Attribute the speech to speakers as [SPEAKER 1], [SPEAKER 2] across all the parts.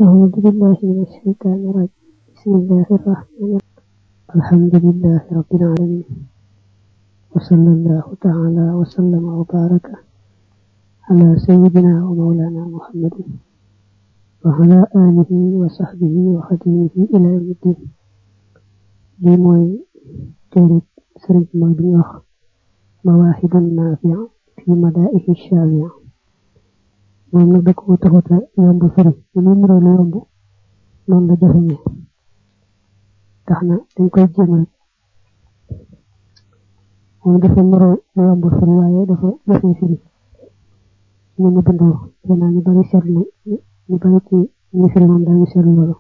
[SPEAKER 1] أعوذ بالله من الشيطان الرجيم. بسم الله الرحمن الرحيم. الحمد لله رب العالمين، وصلى الله تعالى وسلم وبارك على سيدنا ومولانا محمد وعلى آله وصحبه وخديمه إلى يوم الدين. لي موي تيري سيرن موي wax مواهب نافع في مدائح الشافع. moom nag da ko taxuta yomb firi ñu niroo lu yomb noonu la jafeñe tax na dañ koy jéem rek moom dafa niroo lu yomb firi waaye dafa jafe firi ñu mu bindoo danaa ñu bari seetlu ñu bari ci ñu firi moom dañu seetlu loolu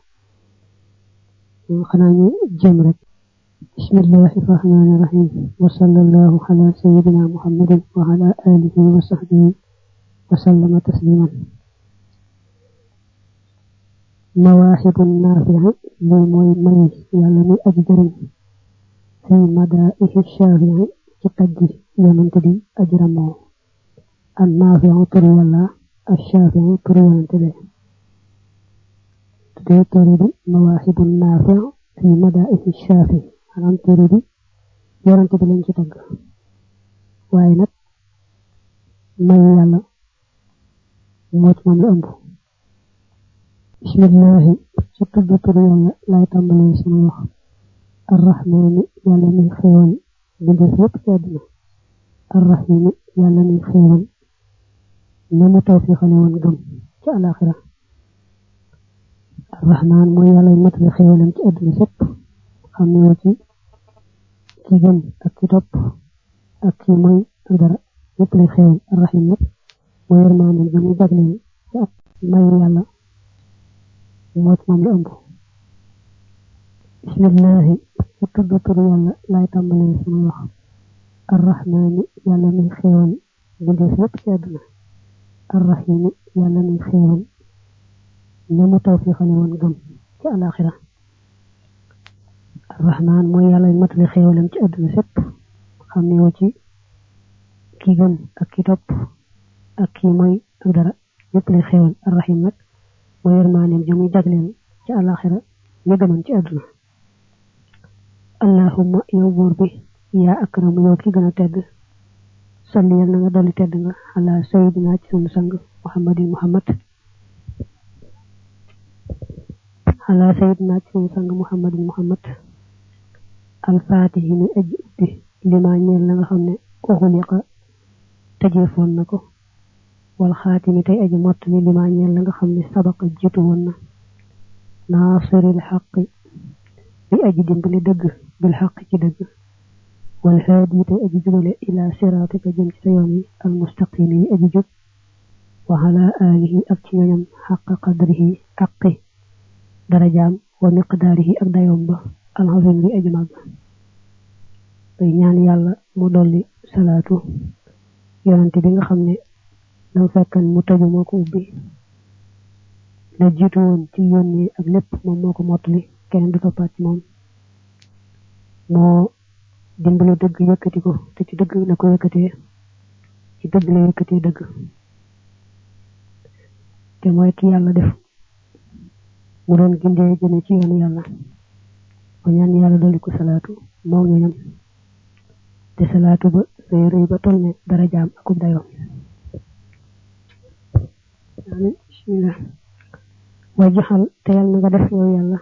[SPEAKER 1] xanaa ñu jéem rek. bismillahi rahmani rahim wa sallallahu ala sayyidina muhammadin wa ala alihi wa sahbihi وسلم تسليما. مواهب النافع لي موي مي يالا مي اجي جارين في مدائح الشافع ci taggi yonent bi ajramo النافع tur yàlla الشافع tur yonent bi te turi مواهب النافع في مدائح الشافع anam turi bi yonent bi lañ ci tagg waaye nag may yàlla موت من أمبو. بسم الله سكت بطر يالا لا يتعمل يسمى الرحمن يالا من خيوان بندفق كادنا الرحيم يالا من خيوان نمو توفيق لون قم جاء الآخرة. الرحمن مو يالا يمتل خيوان كادنا سب خميوتي كي جم أكي توب أكي مي أدر يتل خيوان الرحيم نب ويرمان الجميع دغلين ما يالا موت مام لا امبو. بسم الله سكت بطر يالا لا يتعمل يسمى الرحمن يالا من خيوان بندفق كادنا الرحيم يالا من خيوان نمو توفيق لون قم جاء الآخرة. الرحمن مو يالا يمتل خيوان كادنا سب خميوتي كي جم أكي توب أكي موي أقدر يطلع خيوان الرحيم نك ويرمانيم جميع دغلين ci الآخرة يغمان ci أدنا. اللهم يوبور بي يا أكرم يو كي غنا تedd صلي يالنا nga doli tedd nga على سيدنا ci sunu sang محمد على سيدنا ci sunu sang محمد الفاتح ni aji ubbi lima ñeel la nga xamne ko xuliqa tajefon nako wal khatimi tay aji motali lima ñeel la nga xamni sabaqa jitu wonna nasiril haqqi bi aji dimbali deug bil haqqi ci deug wal hadi tay aji jubale ila siratika jëm ci yoon yi al mustaqim yi aji jub wa ala alihi ak ci ñoom haqqa qadrihi haqqi darajam wa miqdarihi ak dayom ba al azim bi aji mag tay ñaan yalla mu dolli salatu yonante bi nga xamne lam fekkan mu taju moko ubbi la jitu won ci yoni ak lepp mom moko motali kenn du topat ci mom mo dimbali deug yëkëti ko te ci deug na ko yëkëté ci deug la yëkëté deug te moy ki yalla def mu doon gindé jëne ci yoonu yalla ko ñaan yalla doli ko salatu mo ñam te salatu ba reey ba tolne dara jam ak dayo. بسم الله وجحل تيال نغا دef yow yalla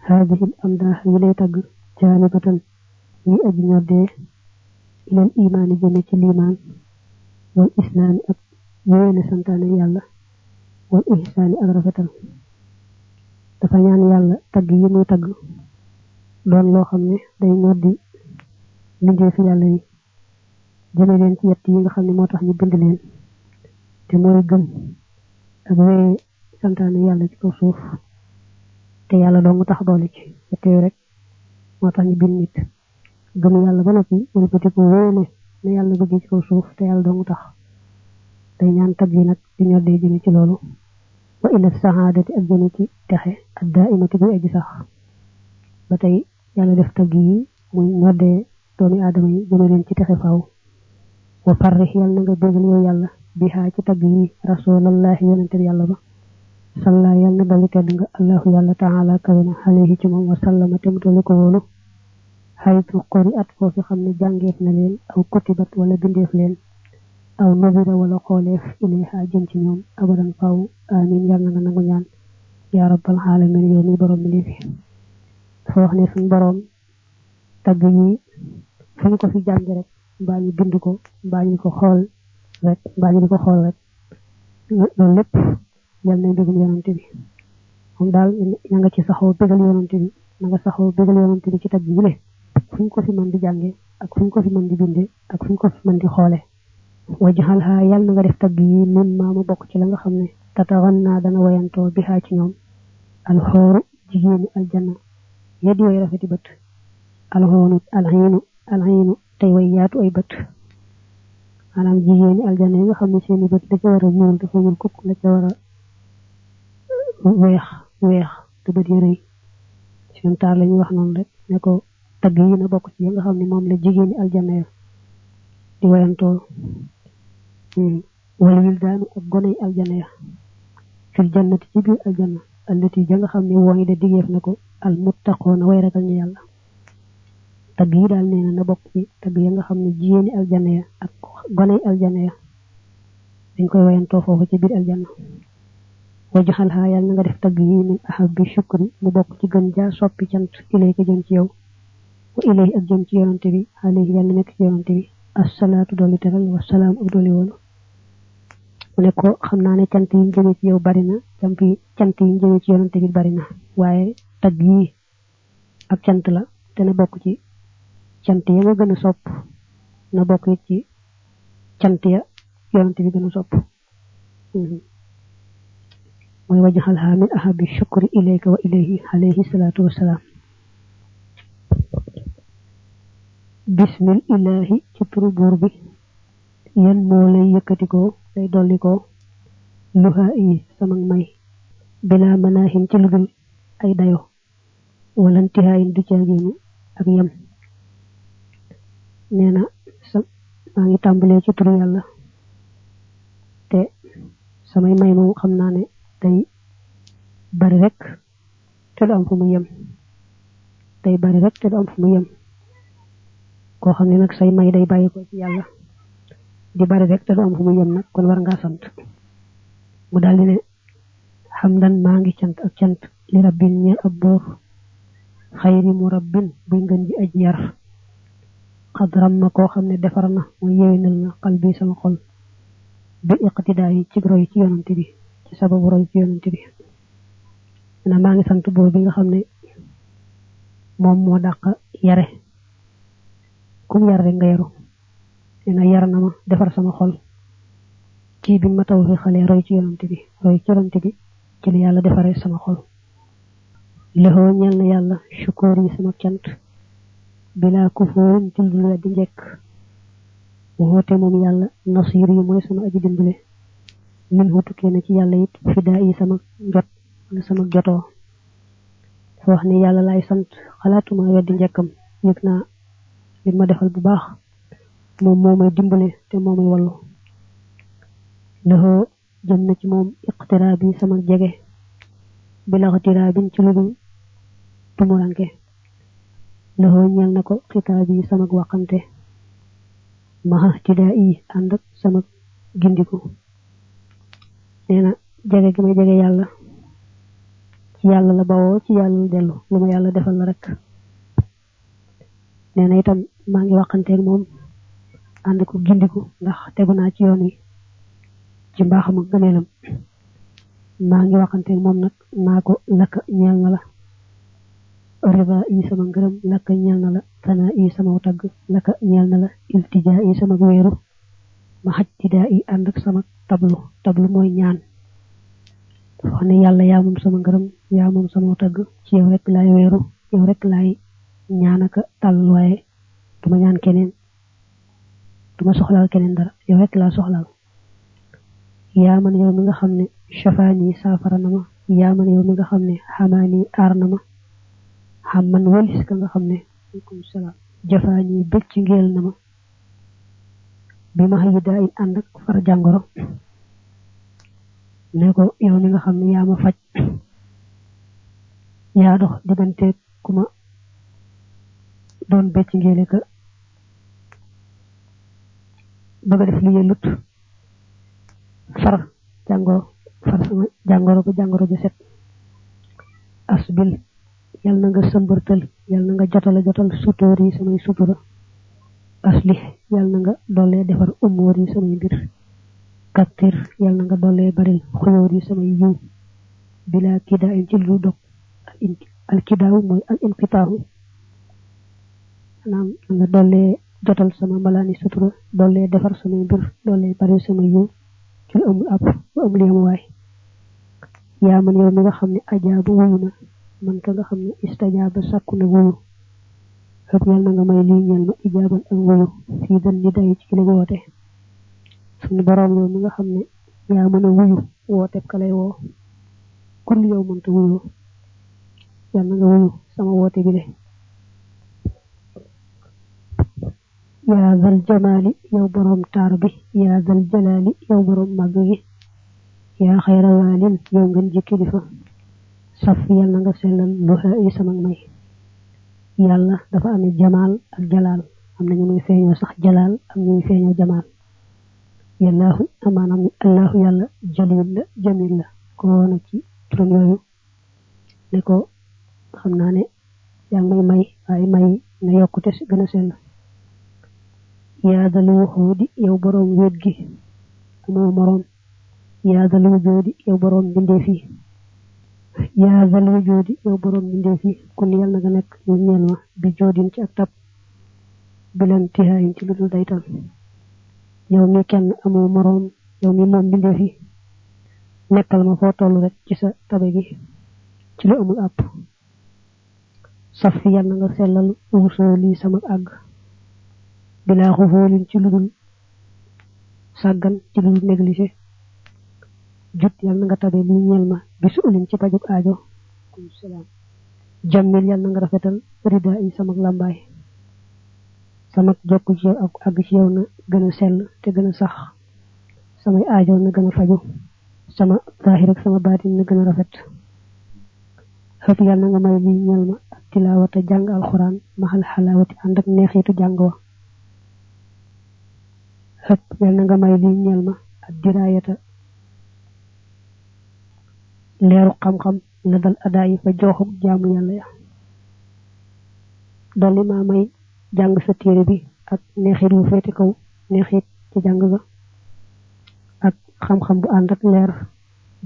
[SPEAKER 1] هذه الامداح يلي تاغ جانبة ني اجي ñodé ila iman jëne ci liman wal islam ak yene santane yalla wal ihsan ak rafetal dafa ñaan yalla tag yi muy tag doon lo xamne day ñoddi liggé fi yalla yi jëme len ci yett yi nga xamne motax ñu bind len te moy gëm ak wé santane yalla ci ko suuf te yalla do mu tax doole ci te rek motax ñu bind nit gëm yalla ba nopi wala ko ko wéne ne yalla bëgg ci ko suuf te yalla do mu tax day ñaan tag yi nak di ñodé jëme ci lolu wa ila sa'adati ak jëme ci taxé ad da'imati bi aji sax ba tay yalla def tag yi muy ñodé doomi adama yi jëme len ci taxé faaw wa farrih yalla nga bëggal yow yalla biha ci tag yi rasulullah yonenté yalla ba salla yàlla na dali tedd nga allahu yàlla taala kawina alayhi ci moom wa sallama te mu dolli ko wóolu xaytu qori at foofu xam ne jàngeef na leen aw kotibat wala bindeef leen aw nobira wala xooleef ilayha jëm ci ñoom abadan faw amin yàlla nga nangu ñaan yaa rabbal alamin yow mi borom bi fi dafa wax ne suñu borom tagg yi fu ñu ko fi jàng rek mbaa ñu bind ko mbaa ñu ko xool rek loolu lépp yal nañ bëggal yonante bi moom daal na nga ci saxoo bëggal yonante bi na nga saxoo bëggal yonante bi ci tagg yi le fu ñu ko fi mën di jànge ak fu ñu ko fi mën di binde ak fu ñu ko fi mën di xoole wajxal ha yal na nga def tagg yi min maamu bokk ci la nga xam ne tataxan naa dana wayantoo bi xaa ci ñoom alxooru jigéeni aljanna yeddi way rafeti bët alxoonu alxiinu tey way yaatu ay bët maanaam jigéeni aljanna yi nga xam ne seeni bët da ca war a ñuul dafa ñuul kukk la ca war a weex te bët yi rëy seen taar la ñuy wax noonu rek ne ko tagg yi na bokk ci yi nga xam ne moom la jigéeni aljanna ya di wayantoo wala wildaanu ak goney aljanna ya fil jannati ci biir aljanna allati ja nga xam ne woo ngi de digeef na ko al muttaqoona way ragal ñu yàlla tagg yi daal nee na bokk ci tagg ya nga xam ne jigéeni aljanna ya ak goney aljanna ya dañ koy wayantoo foofu ci biir aljanna wajaxal xaa yàlla na nga def tagg yi min ahabbi shukri mu bokk ci gën jaa soppi cant ilayka jëm ci yow wa ilayhi ak jëm ci yonante bi alayhi yàlla nekk ci yonante bi assalaatu dolli teral wasalaam ak dolli woonu mu ne ko xam naa ne cant yi ñu jëmee ci yow bari na cant yi ñu jëmee ci yonante bi bari na waaye tagg yi ak cant la te na bokk ci cant ya nga gën a sopp na bokk it ci cant ya yonante bi gën a sopp mooy wajaxal ha min ahabi shukri ilayka wa ilayhi alayhi salaatu wasalaam bismil ilahi ci turu buur bi yan moo lay yëkkatikoo lay dollikoo luha yi sama may bila manaahin ci ludul ay dayo walantihaayin du caaginu ak yam nee na maa ngi tàmbalee ci turu yàlla te samay may moom xam naa ne day bari rek te du am fu mu yem koo xam ne nag say may day bàyyi ko ci yàlla di bari rek te du am fu mu yem nag kon war ngaa sant mu daal di ne xamdan maa ngi cant ak cant li rabbin ñeel ab buur xayri mu rabbin buy ngën ji aj yar xadram ma koo xam ne defar na mooy yewinal na xal bi sama xol bil iqtidaa yi ci roy ci yonante bi ci sababu roy ci yonante bi na maa ngi sant buur bi nga xam ne moom moo dàq yare kum yar rek nga yaru nee na yar na ma defar sama xol ci bi ma taw fi xale roy ci yonante bi ci la yàlla defaree sama xol lexoo ñeel na yàlla shukoor yi sama cant bilaa kufoorin ci lu weddi njekk woote moom yàlla nasiir yi mooy sama aji dimbale min hutukee na ci yàlla it fidaa yi sama jot wala sama jotoo dafa wax ne yàlla laay sant xalaatuma weddi njekkam yëg naa li ma defal bu baax moom moo may dimbale te moo may wallu lexoo jëm na ci moom iqtiraa bi sama jege bilaxtiraa bin ci ludul tumuranke lexoo ñeel na ko xitaa bi sama waxante maxa tidaa yi ànd ak sama gindiku nee na jege gi may jege yàlla ci yàlla la bawoo ci yàlla la dellu lu ma yàlla defal la rek nee na itam maa ngi waxanteeg moom ànd ko gindiku ndax tegu naa ci yoon wi ci mbaaxam ak gëneelam maa ngi waxanteeg moom nag naa ko lakk ñeel na la rida yi sama ngërëm lakk ñeel na la sana yi sama tagg lakk ñeel na la iltijaa yi sama wéeru ma xaj tidaa yi ànd ak sama tablu mooy ñaan wax ne yàlla yaa moom sama ngërëm yaa moom sama tagg ci yow rek laay wéeru yow rek laay ñaan ak tàll waaye duma ñaan keneen duma soxlaal keneen dara yow rek laa soxlaal yaa man yow mi nga xam ne shafaani saafara na ma yaa man yow mi nga xam ne xamaani aar na ma xam man walis ka nga xam ne aleykum salaam jafaani bëgg ci ngeel na ma bi ma xëy daa in ànd ak far jàngoro ne ko yow mi nga xam ne yaa ma faj yaa dox diggante kuma doon becc ngeele ka bëgg def li yellut far sama jàngoro ko jàngoro ju set asbil yal na nga sëmbërtal yal na nga jotal sutóor yi samay sutura asli yal na nga doole defar umóor yi samay mbir kattir yal na nga doole baril xuyóor yi samay yiw bila kida in ci lu dog al kidaaw mooy al inqitaahu maanaam nga doole jotal sama malaani sutura doole defar samay mbir doole baril samay yiw ci lu amul ab lu amul yemuwaay yaa man yow mi nga xam ne ajaabu wuyu na man ka nga xam ne istajaaba sàkku na wuyu xëpp yal na nga may lii ñeel ma ijaabal ak wuyu fii dan ni day ci ki la woote suñu borom yow mi nga xam ne yaa mën a wuyu woote ka lay woo kun yow mënta wuyu yal na nga wuyu sama woote bi le yaa zal jamaali yow borom taar bi yaa zal jalaali yow borom màgg gi yaa xayra waalin yow ngeen ji kilifa saf yal na nga sellal lu xëy sama may yàlla dafa amee jamaal ak jalaal am na ñu muy feeñoo sax jalaal am ñu muy feeñoo jamaal yàllaahu amaanam allahu yàlla jalil la jamil la ko woona ci turam yooyu ne ko xam naa ne yaa ngi may waaye may na yokkute gën a sell yaa dal wuxoodi yow borom wéet gi amoo moroom yaa dal wujoodi yow borom mbindeef yi yaa dal wujoodi yow borom mbindeef yi kun yal na nga nekk ñu ñeel ma bi joodin ci ak tab bilan tihaayin ci lu dul daytal yow mi kenn amoo moroom yow mi moom mbindeef yi nekkal ma foo toll rek ci sa tabe gi ci lu amul àpp saf fi yal na nga sellal wusoo lii sama àgg bilaa xufoolin ci lu dul sàggan ci lu dul négligé jut yal na nga tabe lii ñeel ma bisu ulin ci pajuk aajo salaam jammil yal na nga rafetal rida yi sama làmbaay sama jokku ci yow ak àgg ci yow na gën a sell te gën a sax samay aajo na gën a faju sama zaahir ak sama baatin na gën a rafet xëpp yal na nga may lii ñeel ma ak tilaawata jàng alxuraan maxal xalaawati ànd ak neexitu jàng wa xëpp yal na nga may lii ñeel ma ak diraayata leeru xam-xam la dal adaa yi fa jooxu jaamu yàlla ya dolli maa may jàng sa téere bi ak neexit bu féete kaw neexit ci jàng ga ak xam-xam bu ànd ak leer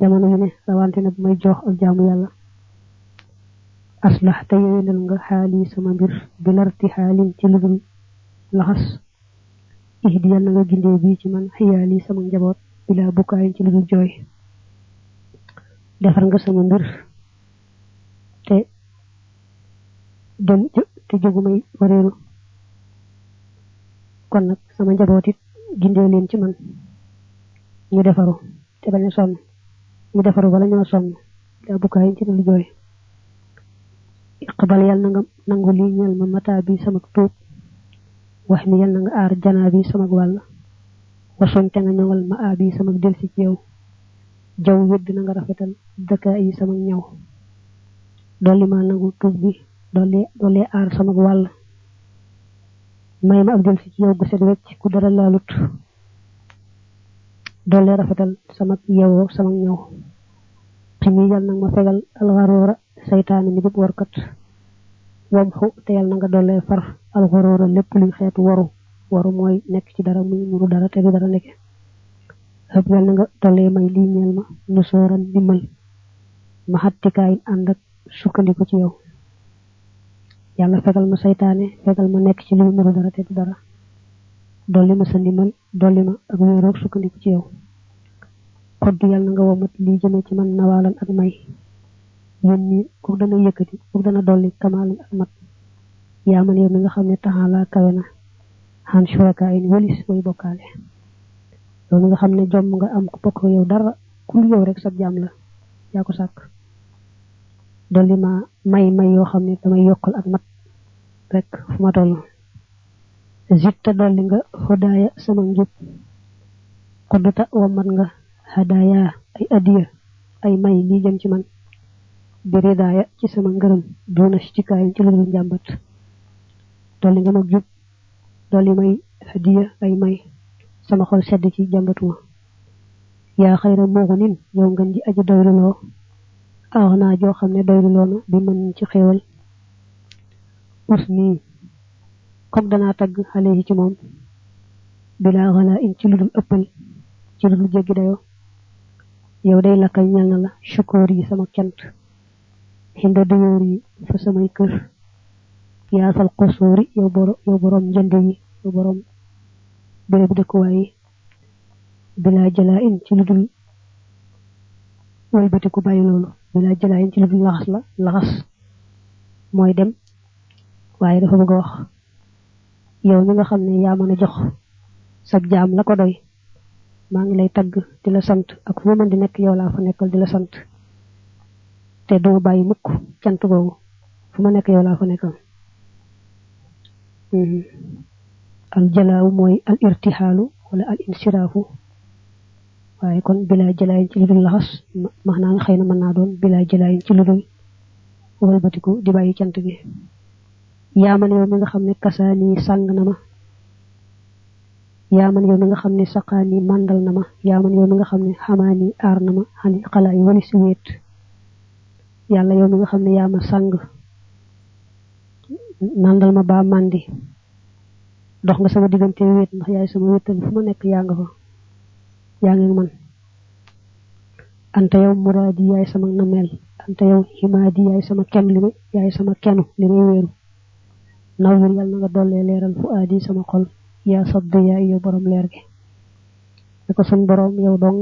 [SPEAKER 1] jamono yu ne rawante na bu may jox ak jaamu yàlla aslax te yéwénal nga xaali sama mbir bi larti xaalin ci lu dul laxas ihdi yal na nga gindee bii ci man xiyaali sama njaboot bilaa bukkaayin ci lu dul jooy defar nga sama mbir te jógu may wareeru kon nag sama njaboot it gindee leen ci man ñu defaru te bañ a sonn ñu defaru wala ñoo sonn bilaa bukkaayin ci lu dul jooy iqbal yal na nga nangu lii ñeel ma mataa bi sama tuub wax mi yal na nga aar janaa bi sama wàll wasoon te nga ñoŋal ma aa bi sama delsi ci yow jaw wedd na nga rafetal dëkkaa yi sama ñaw dolli ma nangu tuub bi dolli aar sama wàll may ma ak delsi ci yow gu set wecc ku dara laalut dolli rafetal sama yewoo sama ñaw ximi yal na ma fegal alxaroora saytaane mi dib warkat wam xu te yal na nga dollee far alxaroora lépp luy xeetu waru mooy nekk ci dara muy nuru dara te du dara nekke xëpp yal na nga dollee may lii ñeel ma nu sooran ndimbal ma xattikaayin ànd ak sukkandiku ci yow yàlla fegal ma saytaane fegal ma nekk ci luy nuru dara te du dara dolli ma sa ndimbal dolli ma ak wéeroog sukkandiku ci yow xodd yal na nga womat lii jëme ci man nawaalan ak may yéen ñi ko dana yëkkati ko dana dolli kamaalan ak mat yaa man yow mi nga xam ne taxalaa kawe na xan suraka in walis way bokkaale yow mi nga xam ne jomm nga am ko bokk yow dara ku yow rek sab jaam la yaa ko sàkk dolli ma may yoo xam ne damay yokkal ak mat rek fu ma toll zitta dolli nga hudaaya sama njub xudduta wa mat nga hadaaya ay adiya ay may li jëm ci man bi ridaaya ci sama ngërëm doona ci kaay ci lu njàmbat dolli nga ma jub dolli may hadiya ay may sama xol sedd ci jàmbatuma yaa xayra mughnin yow ngeen di aji doyluloo aw naa joo xam ne doyluloo na bi mën ci xéewal usni comme danaa tagg xale yi ci moom bila wala in ci ludul ëppal ci ludul jéggi dayo yow day lakkal ñal na la shukoor yi sama cant hinda duyoor yi fa samay kër yaa fal qusuuri yow borom njënd yi yow borom béréb dëkkuwaay yi bila jalaa in ci ludul walbatiku bàyyi loolu bila jalaa in ci ludul laxas mooy dem waaye dafa bëgg wax yow mi nga xam ne yaa mën a jox sab jaam la ko doy maa ngi lay tagg di la sant ak fu ma mën di nekk yow laa fa nekkal di la sant te duma bàyyi mukk cant googu fu ma nekk yow laa fa nekkal al jalaaw mooy al irtihaalu wala al insiraafu waaye kon bila jalaayin ci lu dul laxas maanaam xëy na mën naa doon bila jalaayin ci lu dul walbatiku di bàyyi cant gi yaa man yow mi nga xam ne kasaani sàng na ma yaa man yow mi nga xam ne saqaani màndal na ma yaa man yow mi nga xam ne xamaani aar na ma xani xalaa yi wali si wéet yàlla yow mi nga xam ne yaa ma sàng nandal ma baa màndi dox nga sama diggante wéet ndax yaay sama wéetal fu ma nekk yaa nga fa yaa ngi man anta yow muraadi yaay sama nameel anta yow himaadi yaay sama kem li ma yaay sama kenu li may wéeru nawwir yàlla na nga dollee leeral fu aadi sama xol yaa sadd yaay yow borom leer gi ne ko sun borom yow dong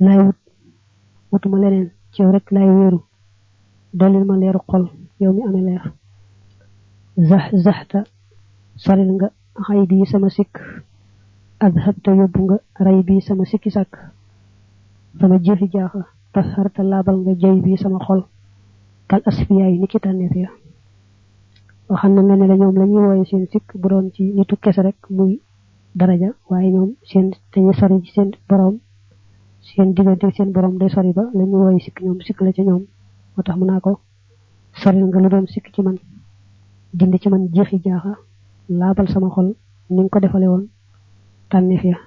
[SPEAKER 1] laay wutuma leneen ci yow rek laay wéeru dollil ma leeru xol yow mi amee leer zaxta soril nga xay bi sama sikk adhabta yóbbu nga ray bi sama sikki sàkk sama jëfi jaaxa taharta laabal nga jay bi sama xol kal asfiyaay ni ki tànneef ya waxam na ne la ñoom la ñuy wooye seen sikk bu doon ci nitu kese rek muy daraja waaye ñoom seen dañuy sori ci seen borom seen diggante seen borom day sori ba la ñuy wooye sikk ñoom sikk la ca ñoom moo tax mu naa ko soril nga lu doon sikk ci man dindi ci man jëfi jaaxa laabal sama xol ni nga ko defale woon tànneef ya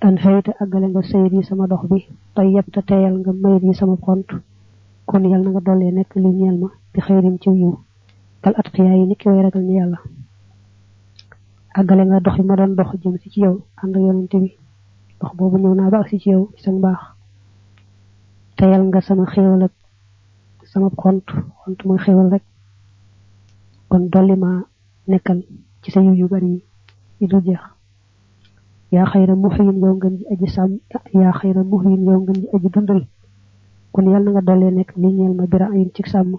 [SPEAKER 1] an fayta àggale nga sayid yi sama dox bi tay yëpp te teeyal nga mayit yi sama xont kon yàlla na nga dollee nekk li ñeel ma bi xëyrin ci yiw kal atqiya yi ni ki way ragal ni yàlla àggale nga dox yi ma doon dox jëm si ci yow ànd ak yonente bi dox boobu ñëw naa ba agsi ci yow ci sa mbaax teeyal nga sama xéewal ak sama xont mooy xéewal rek kon dolli ma nekkal ci sa yiw yu bari yi du jeex yaa xayra muhyin yow ngeen ji aji sàmm yaa xayra muhyin yow ngeen ji aji dundal kon yàlla na nga dollee nekk li ñeel ma bira ayin ci sàmm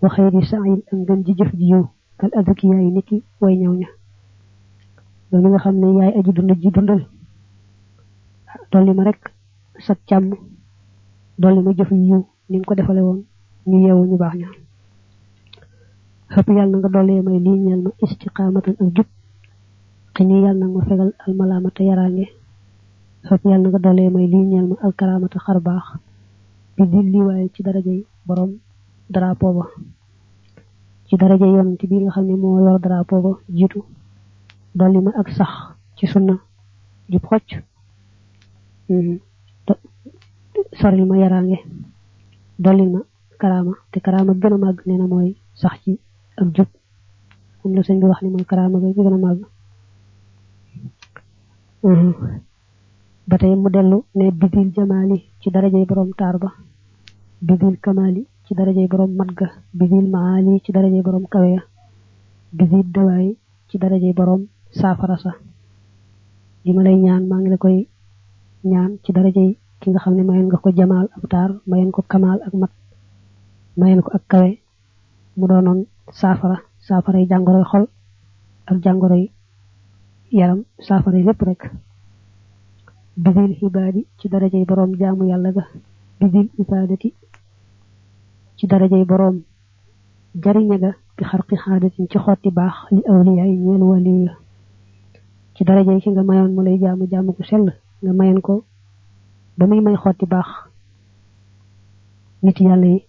[SPEAKER 1] wa xayri sa'in ak ngeen ji jëf ji yow kal adaki yaay niki way ñëw ña yow mi nga xam ne yaay aji dund ji dundal dolli ma rek sa càmm dolli ma jëf yiw ni nga ko defale woon ñu yeewu ñu baax ña xëpp yàlla na nga dollee may lii ñeel ma istiqaamatan ak jub xëy yàlla na nga ma fegal almalaamata yaraange xëpp yàlla na nga dollee may lii ñeel ma alkaraamata xar baax bi dil lii waaye ci darajay borom drapeau ba ci darajay yonent bi nga xam ne moo yor drapeau ba jiitu dolli ma ak sax ci sunna jub xocc soril ma yaraange dolli ma karaama te karaama gën a màgg nee na mooy sax ci ak jub moom la sëñ bi wax ni mooy karaama ga gën a màgg ba tey mu dellu ne bidil jamaali ci darajay borom taar ba bidil kamaali ci darajay borom mat ga bidil maali ci darajay borom kawe ya bidil dawaay ci darajay borom saafara sa li ma lay ñaan maa ngi la koy ñaan ci darajay ki nga xam ne mayen nga ko jamaal ak taar mayen ko kamaal ak mat mayen ko ak kawe mu doonoon saafara yi jàngoroy xol ak jàngoroy yaram saafara yi lépp rek bidil xibaadi ci darajay borom jaamu yàlla ga bidil ifaadati ci darajay borom jariña ga bi xarqi xaadatin ci xotti baax li awliyaay ñeel waliyu ci darajay ki nga mayoon mu lay jaamu ko sell nga mayen ko ba muy may xotti baax nit yàlla yi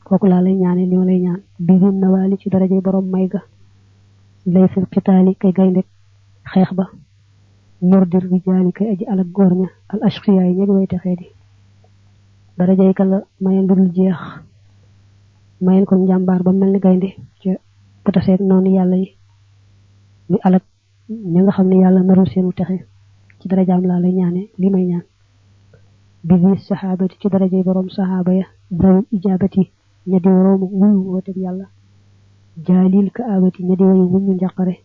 [SPEAKER 1] kooku laa lay ñaane li ma lay ñaan bisin na waali ci darajay borom may ga lay fil xitaali kay gaynde xeex ba murdir rijaali kay aji alak góor ña al ashqiyaay ña di way texee di darajay ka la mayen dul jeex mayen ko njàmbaar ba mel ni gaynde ca bu taseeg noonu yàlla yi muy alak ña nga xam ne yàlla narul seenu texe ci darajaam laa lay ñaane li may ñaan bisi saxaabati ci darajay borom saxaaba ya zawul ijaabati ña di waroomu wuyu wooteeg yàlla jaalil ka abati ña di wayu wuñu njàqare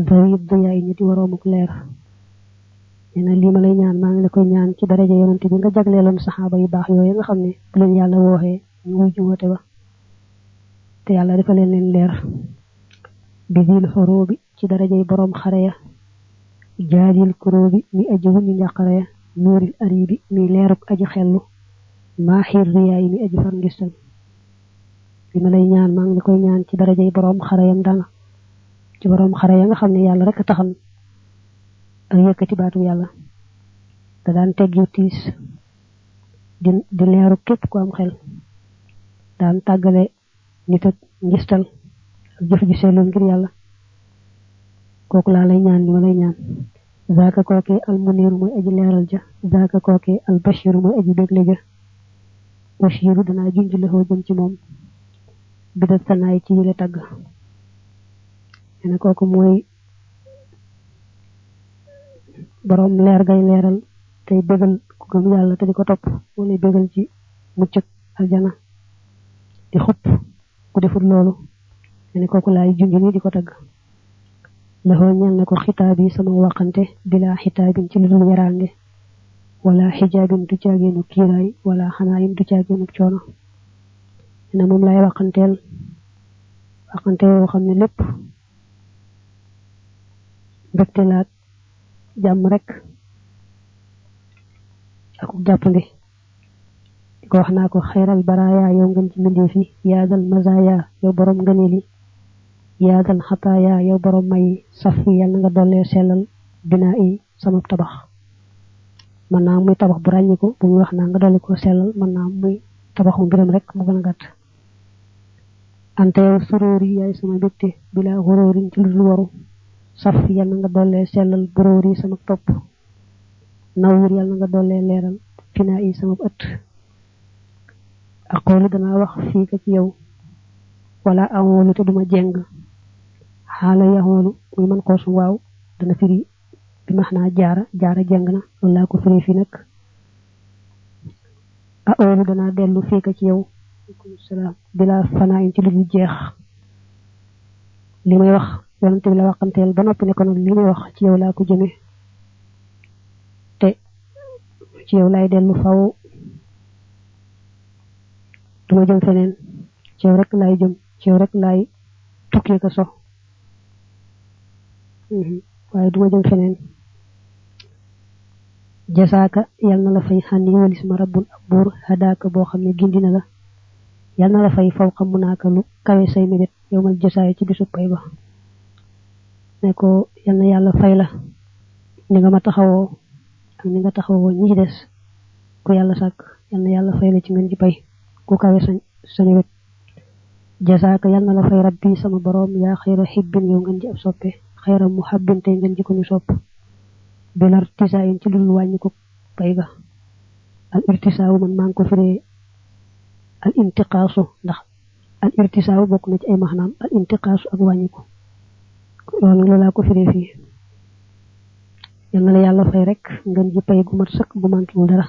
[SPEAKER 1] zawit duyaay ña di waroomu leer nee na lii ma lay ñaan maa ngi la koy ñaan ci daraja yonante bi nga jagleeloon saxaaba yu baax yooyu nga xam ne bu leen yàlla wooxee ñu wuyu woote ba te yàlla dafa leen leer bisil xoroobi ci darajay borom xare ya jaalil kuroobi mi aji wuñu njàqare ya nuuril aribi mi leeruk aji xellu maaxir riyaay mi aji far ngistal li ma lay ñaan maa ngi la koy ñaan ci darajay borom xare yam danga ci borom xare ya nga xam ne yàlla rek a taxan ak yëkkati baatu yàlla te daan teggu tiis di leeru képp ku am xel daan tàggale nit ak ngistal ak jëf ji sellul ngir yàlla kooku laa lay ñaan li ma lay ñaan zaaka kookee al muniru mooy aji leeral ja zaaka kookee al bashiru mooy aji bégle ja washiru danaa junj la xoo jëm ci moom bidal sanaay ci yile tagg nee kooku mooy borom leer gay leeral tey bégal ku gëm yàlla te di ko topp moo lay bégal ci muccëg aljana di xupp ku defut loolu nee kooku laay junj ni di ko tagg laxoo ñeel ne ko xitaab yi sama waxante bila xitaabin ci lu dul yaraange wala xijaabin du caageenu kiiraay wala xanaayin du caageenu coono nee moom laay waxante yoo xam ne lépp mbégte laat jàmm rek ak jàppandi di ko wax naa ko xayral baraaya yow ngeen ci mbindeef yi yaadal mazaaya yow borom ngëneeli yaadal xataaya yow borom may saf yi yàlla nga dollee sellal binaa yi sama tabax mën naa muy tabax bu ràññiku bu ñu wax naa nga dolli ko sellal mën naa muy tabaxu mbiram rek mu gën a gàtt ante yow suróor yi yaay sama mbégte bilaa xuróorin ci lu dul waru saf yàlla nga dollee sellal buróor yi sama topp nawur yàlla nga dollee leeral finaa yi sama ëtt aqoolu danaa wax fii ka ci yow wala amoolu te duma jeng xaala yaxoolu muy man xoosu waaw dana firi bi max naa jaara jeng na loolu laa ko firi fi nag aoolu danaa dellu fii ka ci yow aleykum salaam bila fanaa in ci lu dul jeex li may wax yonante bi la waxanteel ba noppi ne ko nag li may wax ci yow laa ko jëme te ci yow laay dellu faw duma jëm feneen ci yow rek laay jëm ci yow rek laay tukkee ko so waaye duma jëm feneen jasaaka yal na la fay xànni walis ma rabbul ak buur hadaaka boo xam ne gindi na la yal na la fay faw xam mu naaka lu kawe say mébét yow mal jasaay ci bisu pay ba ne ko yal na yàlla fay la ni nga ma taxawoo ak ni nga taxawoo ñi ci des ku yàlla sàkk yal na yàlla fay la ci ngeen ci pay ku kawe sa mébét jasaaka yal na la fay rabbi sama borom yaa xayra xibbin yow ngeen ci ab soppe xayra muhabbin tey ngeen ci ko ñu sopp belar tisaayin ci lu wàññi ko pay ga al irtisaawu man maa ngi ko firee al intiqaasu ndax al irtisaawu bokk na ci ay maxnaam al intiqaasu ak wàññi ko loolu loolaa ko firee fii yal na la yàlla fay rek ngeen ji pay gu mat sëkk gu mantuwul dara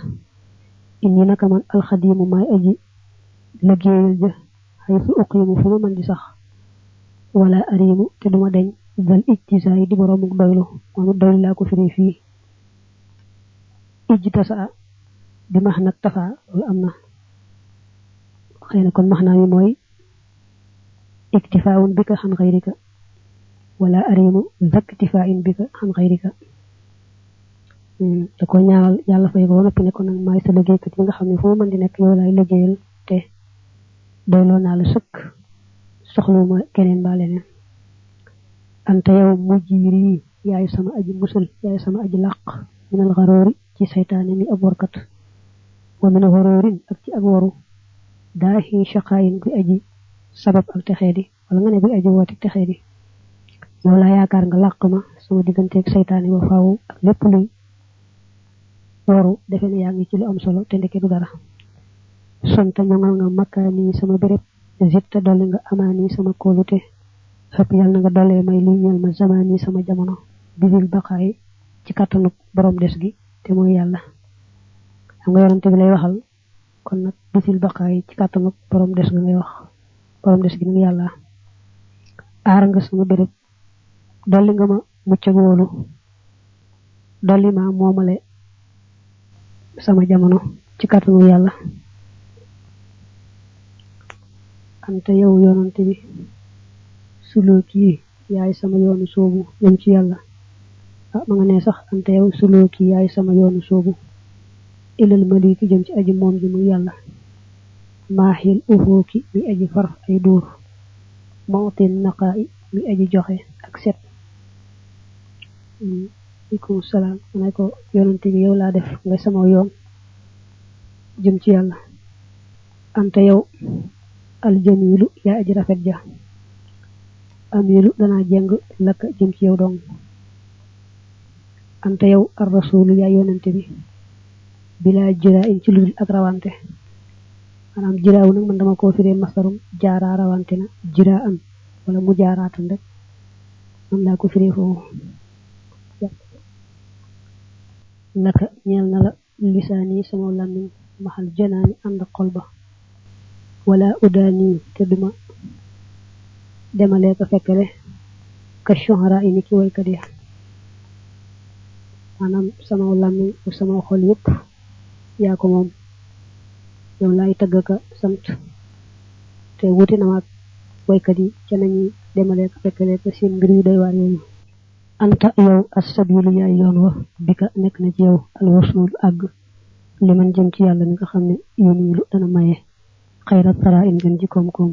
[SPEAKER 1] inni naka man alxadiimu maay aji liggéeyal ja xay fu uqiimu fu ma mën di sax wala ariimu te duma deñ dal ijtisaay di boroomu doylu moom doylu laa ko firee fii ijtasa di max nag tafa loolu am na xëy na kon max naa mi mooy iktifaawun bika xan xayrika wala arimu zaktifaayin bika xan xayrika da ko ñaanal yàlla fay ko noppi ne ko nag maay sa liggéeykat yi nga xam ne foo mën di nekk yow laay liggéeyal te doyloo naa la sëkk soxluma keneen ba leneen anta yow mujjiri yaay sama aji musal yaay sama aji làq minal xaroori ci saytaane mi ab warkat wa min hororin ak ci ak waru daahi shaqaayin kuy aji sabab ak texeedi wala nga ne kuy aji woote texeedi yow laa yaakaar nga làq ma sama digganteeg saytaane ba faaw ak lépp luy waru defe ne yaa ngi ci lu am solo te ndeke du dara sonta ñongal nga makkaani sama béréb zitta dolli nga amaani sama kóolute xëpp yàlla na nga dollee may li ñeel ma zamaani sama jamono bibil baqaay ci kàttanu borom des gi te mooy yàlla xam nga yonante bi lay waxal kon nag bibil baqaay ci kàttanu borom des gi ngay wax borom des gi nag yàlla aar nga sama béréb dolli nga ma mucc ak wóolu dolli ma moomale sama jamono ci kàttanu yàlla anta yow yonante bi sulooki yaay sama yoonu soobu jëm ci yàlla ma nga ne sax anta yow sulooki yaay sama yoonu soobu ilal maliki jëm ci aji moom ji muy yàlla maaxil uxooki mi aji far ay duur mawtin naqaa'i mi aji joxe ak set aleykum salaam ma ne ko yonante bi yow laa def nga sama yoon jëm ci yàlla anta yow aljamilu yaa aji rafet ja amilu danaa jeng lakka jëm ci yow dong anta yow ar rasulu yaa yonante bi bila jira in ci ludul ak rawante maanaam jiraawu nag man dama koo firee masarum jaara rawante na jira am wala mu jaaraatan rek man laa ko firee foofu laka ñeel na la lisaani sama làmmiñ maxal janaani ànd xol ba wala udaani te duma demalee ko fekkale ka shuhara yi ni ki waykat ya maanaam sama làmmiñ ak sama xol yëpp yaa ko moom yow laay tagg ka sant te wuti na maag waykat yi ca nañuy demalee ko fekkale ko seen mbir yu doy waar yooyu anta yow as-sabilu yaay yoon wa bi ka nekk na ci yow al-wusul àgg li man jëm ci yàlla mi nga xam ne yunilu dana maye xayra tara in gën ci koom-koom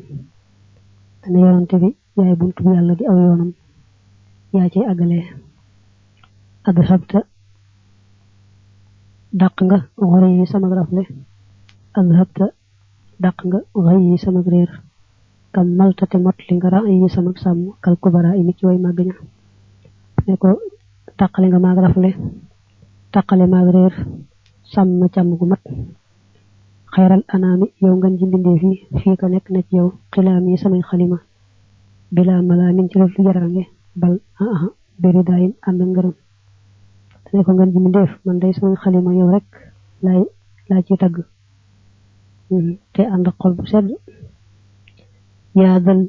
[SPEAKER 1] dana yonante bi yaay buntu bu yàlla di aw yoonam yaa cay àggalee adhabta dàq nga xore yi sama rafle adhabta dàq nga xay yi sama réer kam malta te mot li nga ra yi sama sàmm kal kubara yi ni ci way màgg ña ne ko tàqale nga maag rafle tàqale maag réer sàmm càmm gu mat xayral anaami yow ngan ji mbindee fii ka nekk na ci yow xilaam yi samay xalima bila mala min ci lu jarange bal beri daayin ànd ngërëm ne ko ngan ji mbindeef man day samay xalima yow rek laa ci tagg te ànd xol bu sedd yaa dal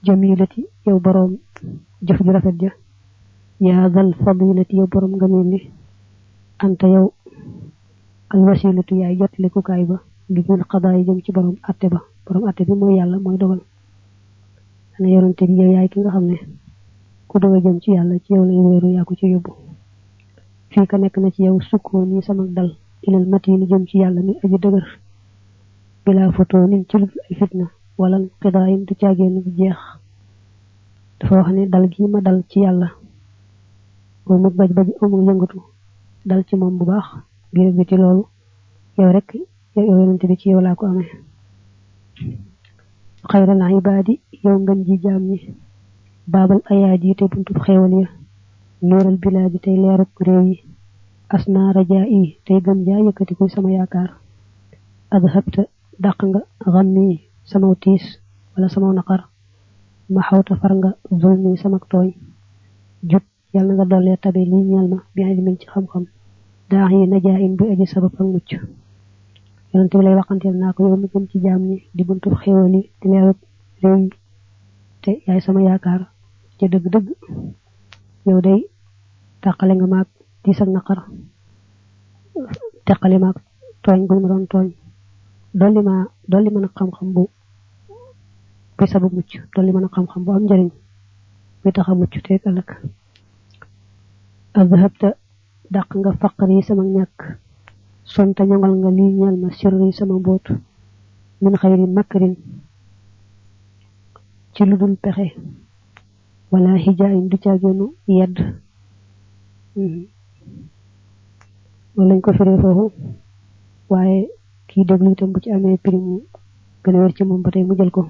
[SPEAKER 1] jamilati yow boroom jëf ju rafet ja yaa dal fadilati yow boroom ngëneel li anta yow alwasilatu yaay jotlikukaay ba li bil xadaa yi jëm ci borom atte ba borom atte bi mooy yàlla mooy dogal dana yonante bi yow yaay ki nga xam ne ku doga jëm ci yàlla ci yow lay wéeru yaa ko ci yóbbu fii ka nekk na ci yow sukkoo ni sama dal ilal matini jëm ci yàlla mi aji dëgër bila foto nin ci lu ay fitna wala xidaa yin du caagee nu jeex dafa wax ne dal gi ma dal ci yàlla amul baj baj amul yëngatu dal ci moom bu baax biir bi ci loolu yow rek yow yonante bi ci yow laa ko amee xayral ibaadi yow ngën ji jaam ñi baabal ayaadi te buntu xéewal ya nuural bilaadi tey leeruk réew yi asna rajaa yi tey gën jaa yëkkati kuy sama yaakaar adhabta dàq nga xammi sama tiis wala sama naqar ma xawta far nga zulmi sama tooñ jub yàlla nga dollee tabe li ñeel ma bi ilmin ci xam-xam daax yi najaa in bu aji sabab ak mucc yonente bi lay waxanteel naa ko yow mi gën ci jaam ñi di buntu xéewal yi di leeruk réew yi te yaay sama yaakaar ci dëgg-dëgg yow day tàqale nga maag tiis ak naqar teqale maag tooñ bu ma doon tooñ dolli mën a xam-xam bu sabab mucc dolli mën a xam-xam bu am njëriñ buy tax a mucc teeg ëllëg adhabta dàq nga faqar yi sama ñàkk sonta ñangal nga lii ñeel ma sirri sama mboot min xayri makrin ci lu dul pexe wala hijaayin du caageenu yedd loolu lañ ko firee foofu waaye kii déglu itam bu ci amee prix mu gën a wér ci moom ba tey mu jël ko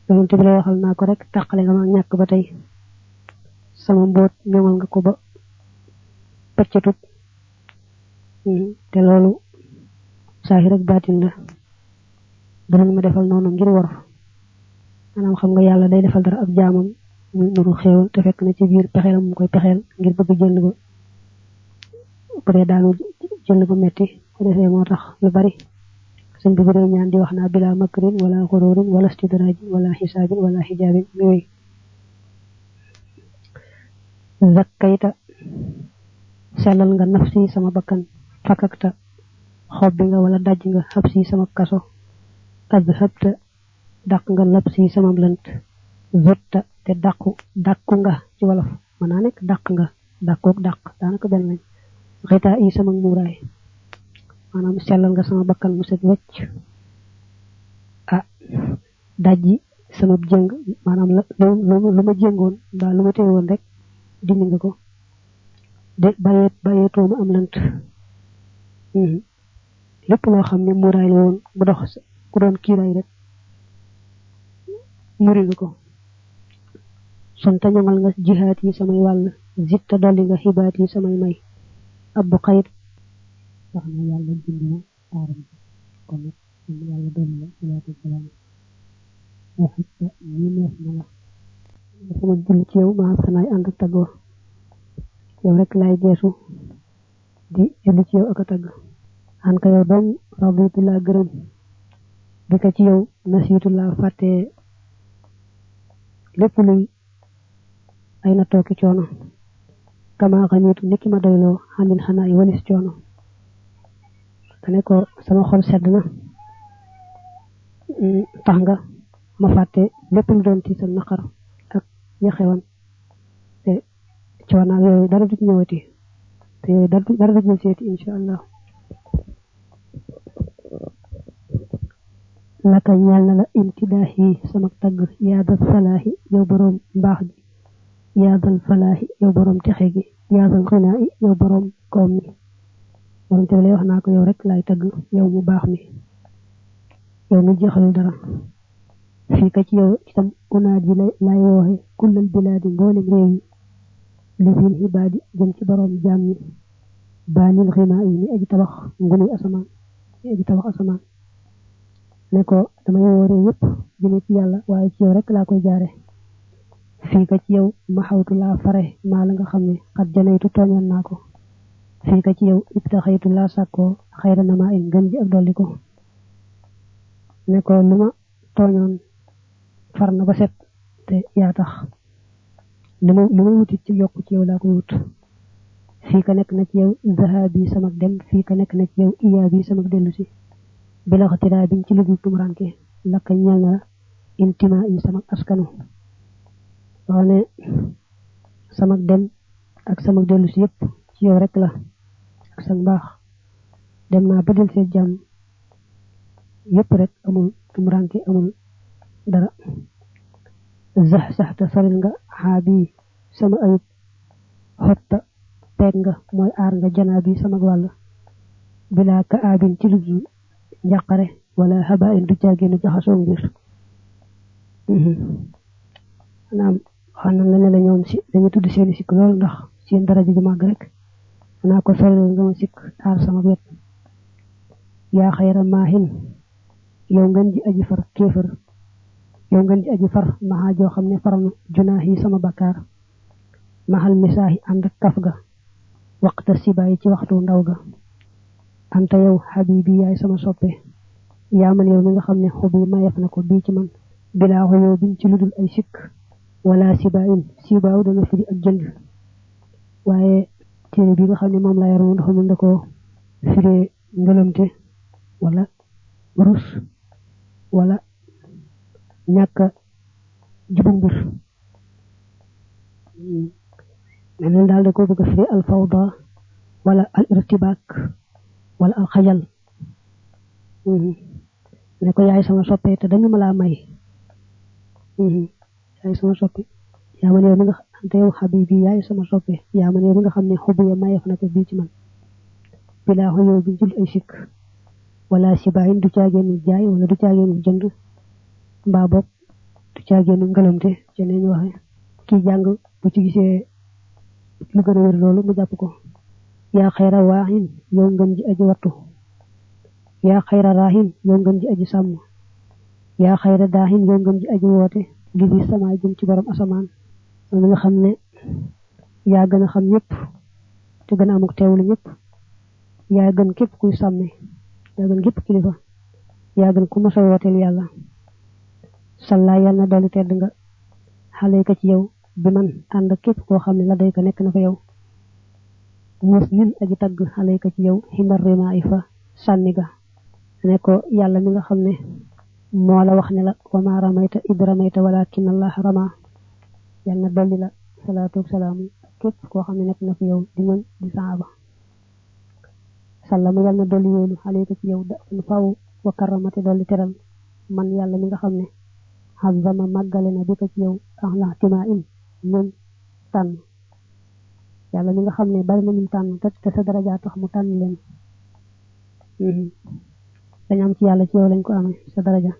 [SPEAKER 1] yonent bi la waxal naa ko rek tàqale nga ma ñàkk ba tey sama mboot ñoŋal nga ko ba pëccatut te loolu saahir ak baatin la danañ ma defal noonu ngir war maanaam xam nga yàlla day defal dara ab jaamam muy nuru xéewal te fekk na ci biir pexeel mu koy pexeel ngir bëgg jël ba bu dee daanu jël ba metti ko defee moo tax lu bari sëñ bi bu dee ñaan di wax naa bila makrin wala xururin wala stidrajin wala xisaabin wala xijaabin yooyu zakkayta sellal nga nafsi sama bakkan fakakta xob bi nga wala daj nga xab si sama kaso azhabta dàq nga lab si sama lënt zutta te dàqu nga ci wolof mën naa nekk dàq nga dàqoog dàq daanaka benn lañ xitaa yi sama muuraay maanaam sellal nga sama bakkan mu set wecc dajji sama jëng maanaam lu ma jëngoon mbaa lu ma teewoon rek dindi nga ko de bàyyeetoo ma am lënt lépp loo xam ne muuraay la woon bu dox ku doon kiiraay rek muri nga ko sonta ñoŋal nga jihaat yi samay wàll zitta dolli nga xibaat yi samay may abbu xayit wax na yàlla bind na aaram kon nag yàlla dolli la salaatu salaam waxita ni neex na la sama julli ci yow maa sanaay ànd ak tagoo yow rek laay geesu di julli ci yow ak a tagg an ka yow doom raditu laa gërëm bi ka ci yow nasiitu laa fàtte lépp luy ay na tooki coono kama xaniitu niki ma doyloo xanin xanaa yi walis coono te ne ko sama xol sedd na tax nga ma fàtte lépp lu doon tiisal naqar ak ya xewan te coono yooyu dara du ñëwati te yooyu dara du ñëw seeti insha allah laka ñal na la imtidaahi sama tagg yaadal salaahi yow boroom mbaax gi yaadal falaahi yow boroom texe gi yaadal xinaayi yow boroom koom mi borom te lay wax naa ko yow rek laay tagg yow mu baax mi yow mi jeexalul dara fii ka ci yow itam unaat yi lay wooxe kullal bilaadi mboolem réew yi li fil xibaadi jëm ci boroom jaam ñi baanil xinaayi ni aji tabax nguni asamaan ni aji tabax asamaan ne ko dama woore yépp jëme ci yàlla waaye ci yow rek laa koy jaare fii ka ci yow ma xawtu laa fare maa la nga xam ne xat janaytu tooñoon naa ko fii ka ci yow ibtaxaytu laa sàkkoo xayra na maa in gën ji ak dolli ko ne ko lu ma tooñoon far na ba set te yaa tax lu ma wutit ci yokk ci yow laa koy wut fii ka nekk na ci yow zahabi sama dem fii ka nekk na ci yow iyaa bi sama dellu si bila xatiraa biñ ci ludul tumuranke lakka ñeel na intima yi sama askanu wax ne sama dem ak sama dellu si yëpp ci yow rek la ak sa mbaax dem naa ba del see jàmm yëpp rek amul tumuranke amul dara zax saxta soril nga xaabi sama ayib xotta peeg nga mooy aar nga janaa bi sama wàll bilaa ka aabin ci ludul njàqare wala xaba in du caagéenu jaxasoo mbir maanaam xam na la ñoom si dañu tudd seeni sikk lool ndax seen daraja ju màgg rek naa ko soril nga ma sikk aar sama wet yaa xayra maahin yow ngeen ji aji far kéefër yow ngeen ji aji far maxaa joo xam ne far na junaax yi sama bakkaar maxal misaahi ànd ak kaf ga waxta sibaay ci waxtu ndaw ga anta yow xabibi yaay sama soppe yaa man yow mi nga xam ne xobi mayef na ko bii ci man bilaa xoyoo biñ ci ludul ay sikk wala sibaayin sibaaw dana firi ak jënd waaye téere bi nga xam ne moom laa yaroon dafa mën na ko firee ngëlamte wala rus wala ñàkk jubu mbir meneen daal da ko bëgg a firee al fawda wala al irtibaak wala al xajal ne ko yaay sama soppe te dañu ma laa may yaay sama soppe yaa man yow mi nga ante yow habibi yaay sama soppe yaa man yow nga xam ne xobu ya mayeef na ko bii ci man bilaa xoyow bi jul ay sikk wala sibayin du caageenu jaay wala du caageenu jënd mbaa bopp du caageenu ngalamte ci neñ waxe kii jàng bu ci gisee lu gën a wér loolu mu jàpp ko yaa xayra waaxin yow ngën ji aji wattu yaa xayra raahin yow ngën ji aji sàmm yaa xayra daahin yow ngën ji aji woote li bi sama jëm ci borom asamaan li nga xam ne yaa gën a xam ñëpp te gën a amuk teewlu ñëpp yaa gën képp kuy sàmme yaa gën képp kilifa yaa gën ku mos a wooteel yàlla salla yàlla na dolli tedd nga xale ka ci yow bi man ànd ak képp koo xam ne la day ka nekk na fa yow mos ñun aji tagg xale ka ci yow ximar rima fa sànni ga ne ko yàlla mi nga xam ne moo la wax ne la wa ma ramayta id ramayta walakin allah rama yàlla na dolli la salaatu wa salaamu képp koo xam ne nekk na fi yow di ñoom di saaba sallama yàlla na dolli wóolu xale ko ci yow da faw wa karamate dolli teral man yàlla mi nga xam ne xazama màggale na bi ko ci yow axla timaa in ñoom tànn yàlla mi nga xam ne bari na ñu tànn te sa daraja tax mu tànn leen dañ am ci yàlla ci yow lañ ko amee sa daraja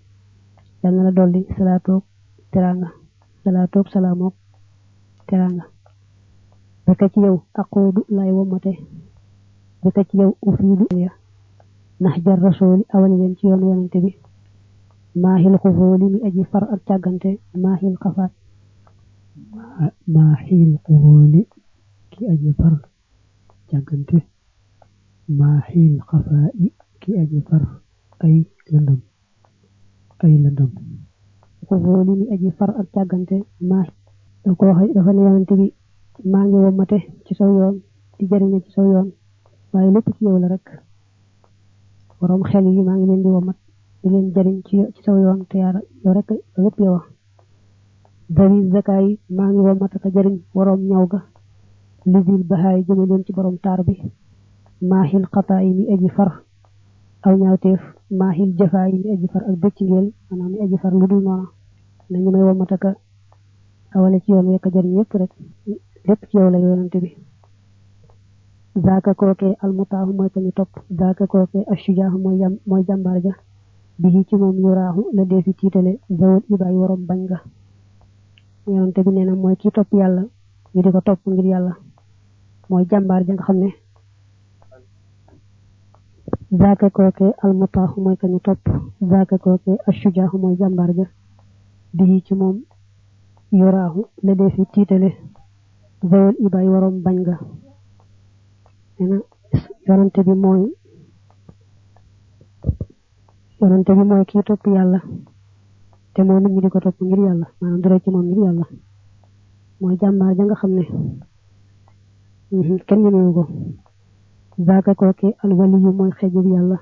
[SPEAKER 1] yàlla na la dolli salaatoog teranga salaatoog salaamoog teranga beka ci yow aquudu lay womate beka ci yow ufiidu ya nax jar rasooli awali leen ci yoon yonante bi maahil xufooli mi aji far ak càggante maahil xafaat maahil xufooli ki aji far càggante maahil xafaa'i ki aji far ay lëndëm xufooli mi aji far ak càggante maahi da ko waxe dafa ne yonante bi maa ngi womate ci saw yoon di jëriñe ci saw yoon waaye lépp ci yow la rek borom xel yi maa ngi leen di womat di leen jëriñ ci saw yoon te yaara yow rek lépp yow dawi zakaay maa ngi womate ka jëriñ borom ñaw ga libil baxaay jëme leen ci borom taar bi maahil xataay mi aji far aw ñaawteef maahil jafaay mi aji far ak bëcc ngeel maanaam mi aji far lu dul noona nañu may womate ka awale ci yoon wekk jëriñ yépp rek lépp ci yow la yonante bi zaaka kooke almutaahu mooy ka ñu topp zaaka kooke ashujaahu mooy jàmbaar ja bi ci moom yuraahu la deefi tiitale zawal ibaay warom bañ nga yonante bi nee na mooy kii topp yàlla ñu di ko topp ngir yàlla mooy jàmbaar ja nga xam ne zaaka kooke almutaahu mooy ka ñu topp zaaka kooke ashujaahu mooy jàmbaar ja bi ci moom yuraahu la deefi tiitale zawal ibaay warom bañ nga neena yonante bi mooy kii topp yàlla te moo nit ñi di ko topp ngir yàlla maanaam dara ci moom ngir yàlla mooy jàmbaar ja nga xam ne kenn ñemewu ko zaaka kooke alwali yu mooy xejub yàlla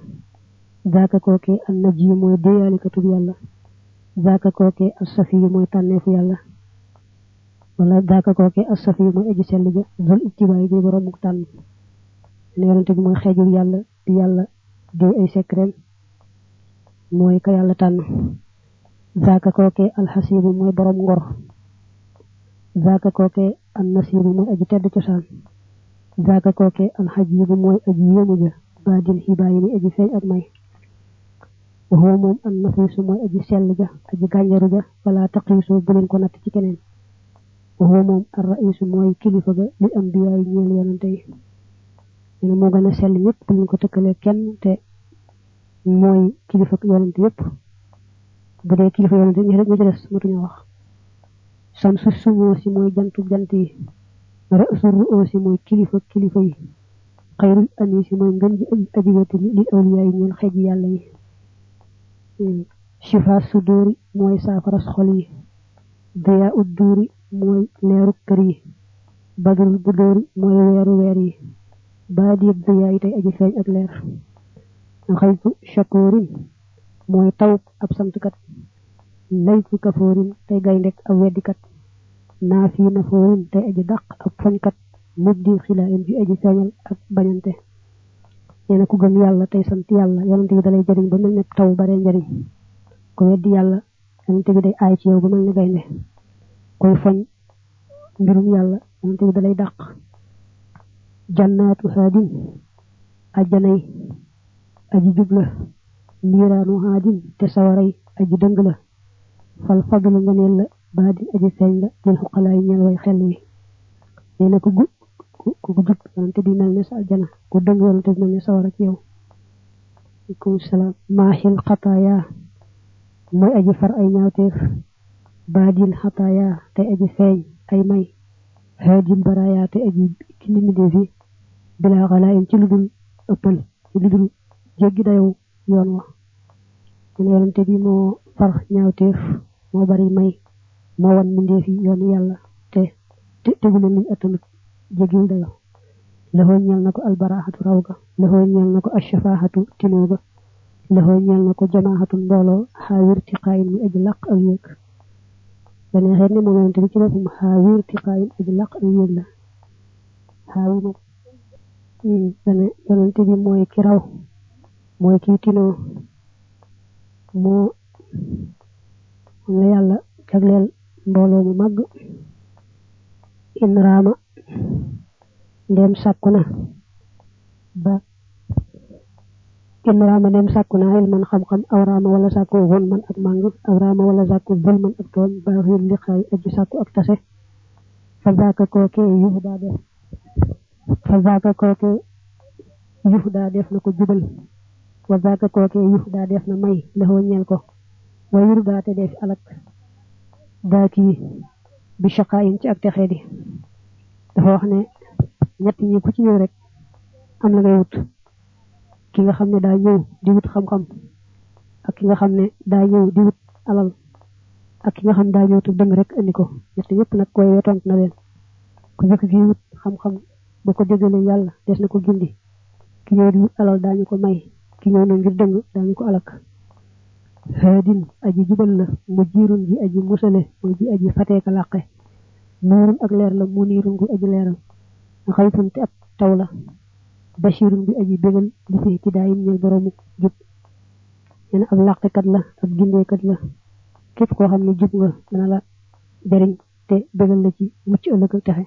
[SPEAKER 1] zaaka kooke al naji yu mooy déyaalikatub yàlla zaaka kooke al safi yu mooy tànneefu yàlla wala zaaka kooke al safi yu mooy aji sell ja zul ittibaay di borom muk tànn ne yonante bi mooy xeejub yàlla di yàlla di ay secret mooy ka yàlla tànn zaaka kooke alxasibu mooy borom ngor zaaka kooke an nasibu mooy aji tedd cosaan zaaka kooke alxajibu mooy aji yéemu ja baadil xibaay ni aji feeñ ak may waxoo moom an nafiisu mooy aji sell ja aji gànjaru ja wala taqiisu bu leen ko natt ci keneen waxoo moom ar raisu mooy kilifa ga li ambiyaay ñeel yonante yi ne moo gën a sell ñëpp bu ñu ko tëkkalee kenn te mooy kilifa yonante yëpp bu dee kilifa yonante ñi rek ñu ci des matuñu wax sam su sumoo si mooy jantu jant yi ra'sul ru'usi mooy kilifa yi xayrul anisi mooy ngën ji aji weti li awliyaa yi ñeel xeej yàlla yi shifa suduri mooy saafaras xol yi daya udduuri mooy leeru kër yi badrul budóori mooy weeru weer yi baadi yëpp daya yi tey aji feeñ ak leer xaytu shakurin mooy taw ab santkat laytu kafoorin tey gayndek ab weddikat naafi nafoorin tey aji dàq ab foñkat mubdi xilaayin fi aji feeñal ak bañante nee na ku gëm yàlla tey sant yàlla yonante bi dalay jëriñ ba mel ne taw bare njëriñ ku weddi yàlla yonante bi day aay ci yow ba mel ne gaynde koy foñ mbirum yàlla yonante bi dalay dàq jannaatu haadin ajjanay aji jubla niiraanu haadin te sawaray aji dëng la fal fadlu nganeel la baadin aji feeñ la lil xuqalaay ñeel way xel yi nee na ku jub yonante bi mel ne sa aljana ku dëng yonante bi mel ne sawara ci yow aleykum salaam maaxil xataaya mooy aji far ay ñaawteef baadil xataaya te aji feeñ ay may haadil baraaya te aji kindi mbindeef yi bilaa xalaayin ci lu dul ëppal ci lu dul jéggi dayow yoon wa mu ne yonante bi moo far ñaawteef moo bari may moo wan mbindeef yi yoonu yàlla te tegule luñ attanut jéggiwul dayo laxoo ñeel na ko albaraxatu raw ga laxoo ñeel na ko ashafaaxatu tinoo ga laxoo ñeel na ko jamaaxatu mbooloo xaawir tiqaayin mi aji laq ak yéeg dane xeet ne moom yonante bi ci boppam xaawir tiqaayin aji laq ak yéeg la xaawi nag dane yonante bi mooy ki raw mooy ki tinoo moo la yàlla jagleel mbooloo mu màgg in raama ndem sàkku na ba in raama ndem sàkku na ilman xam-xam aw raama wala sàkku won man ak màng aw raama wala sàkku bul man ak tooñ baaxir liqaay aji sàkku ak tase fa zaaka kooke yuux daa def na ko jubal wa zaaka kooke yuux daa def na may laxoo ñeel ko wa yuru daa te def alak daa kii bi shaqaayin ci ak texee di dafa wax ne ñett ñi ku ci ñëw rek am la ngay wut ki nga xam ne daa ñëw di wut xam-xam ak ki nga xam ne daa ñëw di wut alal ak ki nga xam daa ñëw te dëng rek andi ko ñett ñëpp nag koy wetont na leen ku njëkk ki wut xam-xam bu ko déggalee yàlla des na ko gindi ki ñëw di wut alal daañu ko may ki ñëw na ngir dëng daañu ko alak haadin aji jubal la mu jiirun ji aji musale mooy ji aji fateeka làqe nuurun ak leer la mu niirun gu aji leeral nga xaytun te ab taw la bashirun bi aji bégal li fi ci daayin ñeel boroomu jub nee ab làqekat la ab gindeekat la képp koo xam ne jub nga dana la jariñ te bégal la ci mucc ëllëg ak texe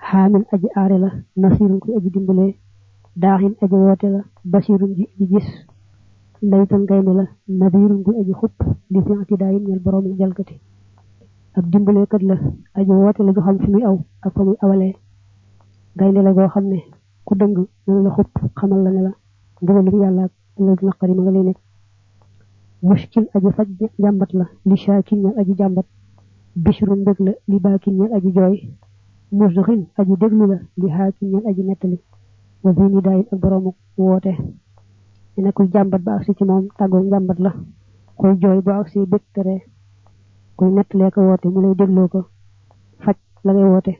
[SPEAKER 1] xaamin aji aare la nasirun ku aji dimbalee daaxin aji woote la bashirun ji aji gis laytan gaynde la nadirun gu aji xupp li fi ci daayin ñeel boroomu jalgati ab dimbaleekat la aji woote la ju xam fi muy aw ak fa muy awalee gaynde la goo xam ne ku dëng dana la xupp xamal la ne la mbugalum yàlla ak ëllëg naqari ma nga lay nekk mushkil aji faj jàmbat la li shaakin ñeel aji jàmbat bishrun mbég la li baakin ñeel aji jooy musduxin aji déglu la li haakin ñeel aji nettali wa zini daayin ak boroomu woote ne kuy jàmbat ba agsi ci moom tàggoo jàmbat la kuy jooy ba agsi bég tere kuy nettalee ko woote mu lay dégloo ko faj la ngay woote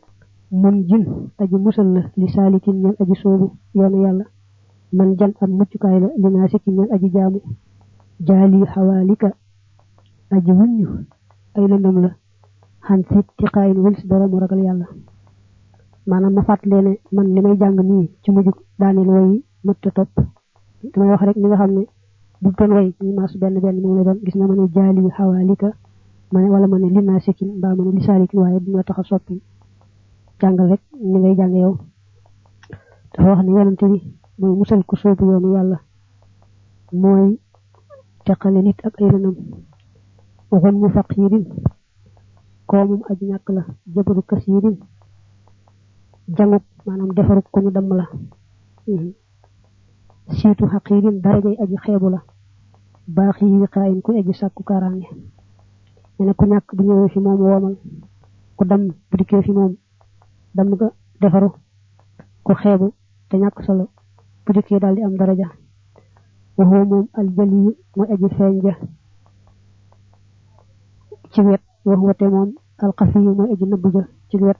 [SPEAKER 1] mun jin aji musal la li saalikin ñeel aji soobu yoonu yàlla man jan am muccukaay la li naasikin ñeel aji jaamu jaali xawaalika aji wuññu ay lëndëm la xan siit ci xaayin wël si boroomu ragal yàlla maanaam ma fàttalee ne man li may jàng nii ci mujj daaneel way mëtta topp damay wax rek li nga xam ne bu doon way ñu maas benn moom lay doon gis nga ma ne jaali xawaalika ma ne wala ma ne li naasikin mbaa ma ne li saalikin waaye du ñu tax a soppi jàngal rek ni ngay jàng yow dafa wax ne yonante bi mooy musal ku soobu yoonu yàlla mooy teqale nit ak ay lëndëm waxoon mu faqiirin koomum aji ñàkk la jabaru kasiirin janguk maanaam defaruk ko ñu damm la siitu xaqiirin darajay aji xeebu la baaxi yi xaayin ku aji sàkku kaaraange nee na ku ñàkk bu ñëwee fi moom woomal ku damm bu dikkee fi moom damm nga defaru ku xeebu te ñàkk solo bu dikkee daal di am daraja waxoo moom aljaliyu mooy aji feeñ ja ci wet waxwate moom alxafiyu mooy aji nëbb ja ci wet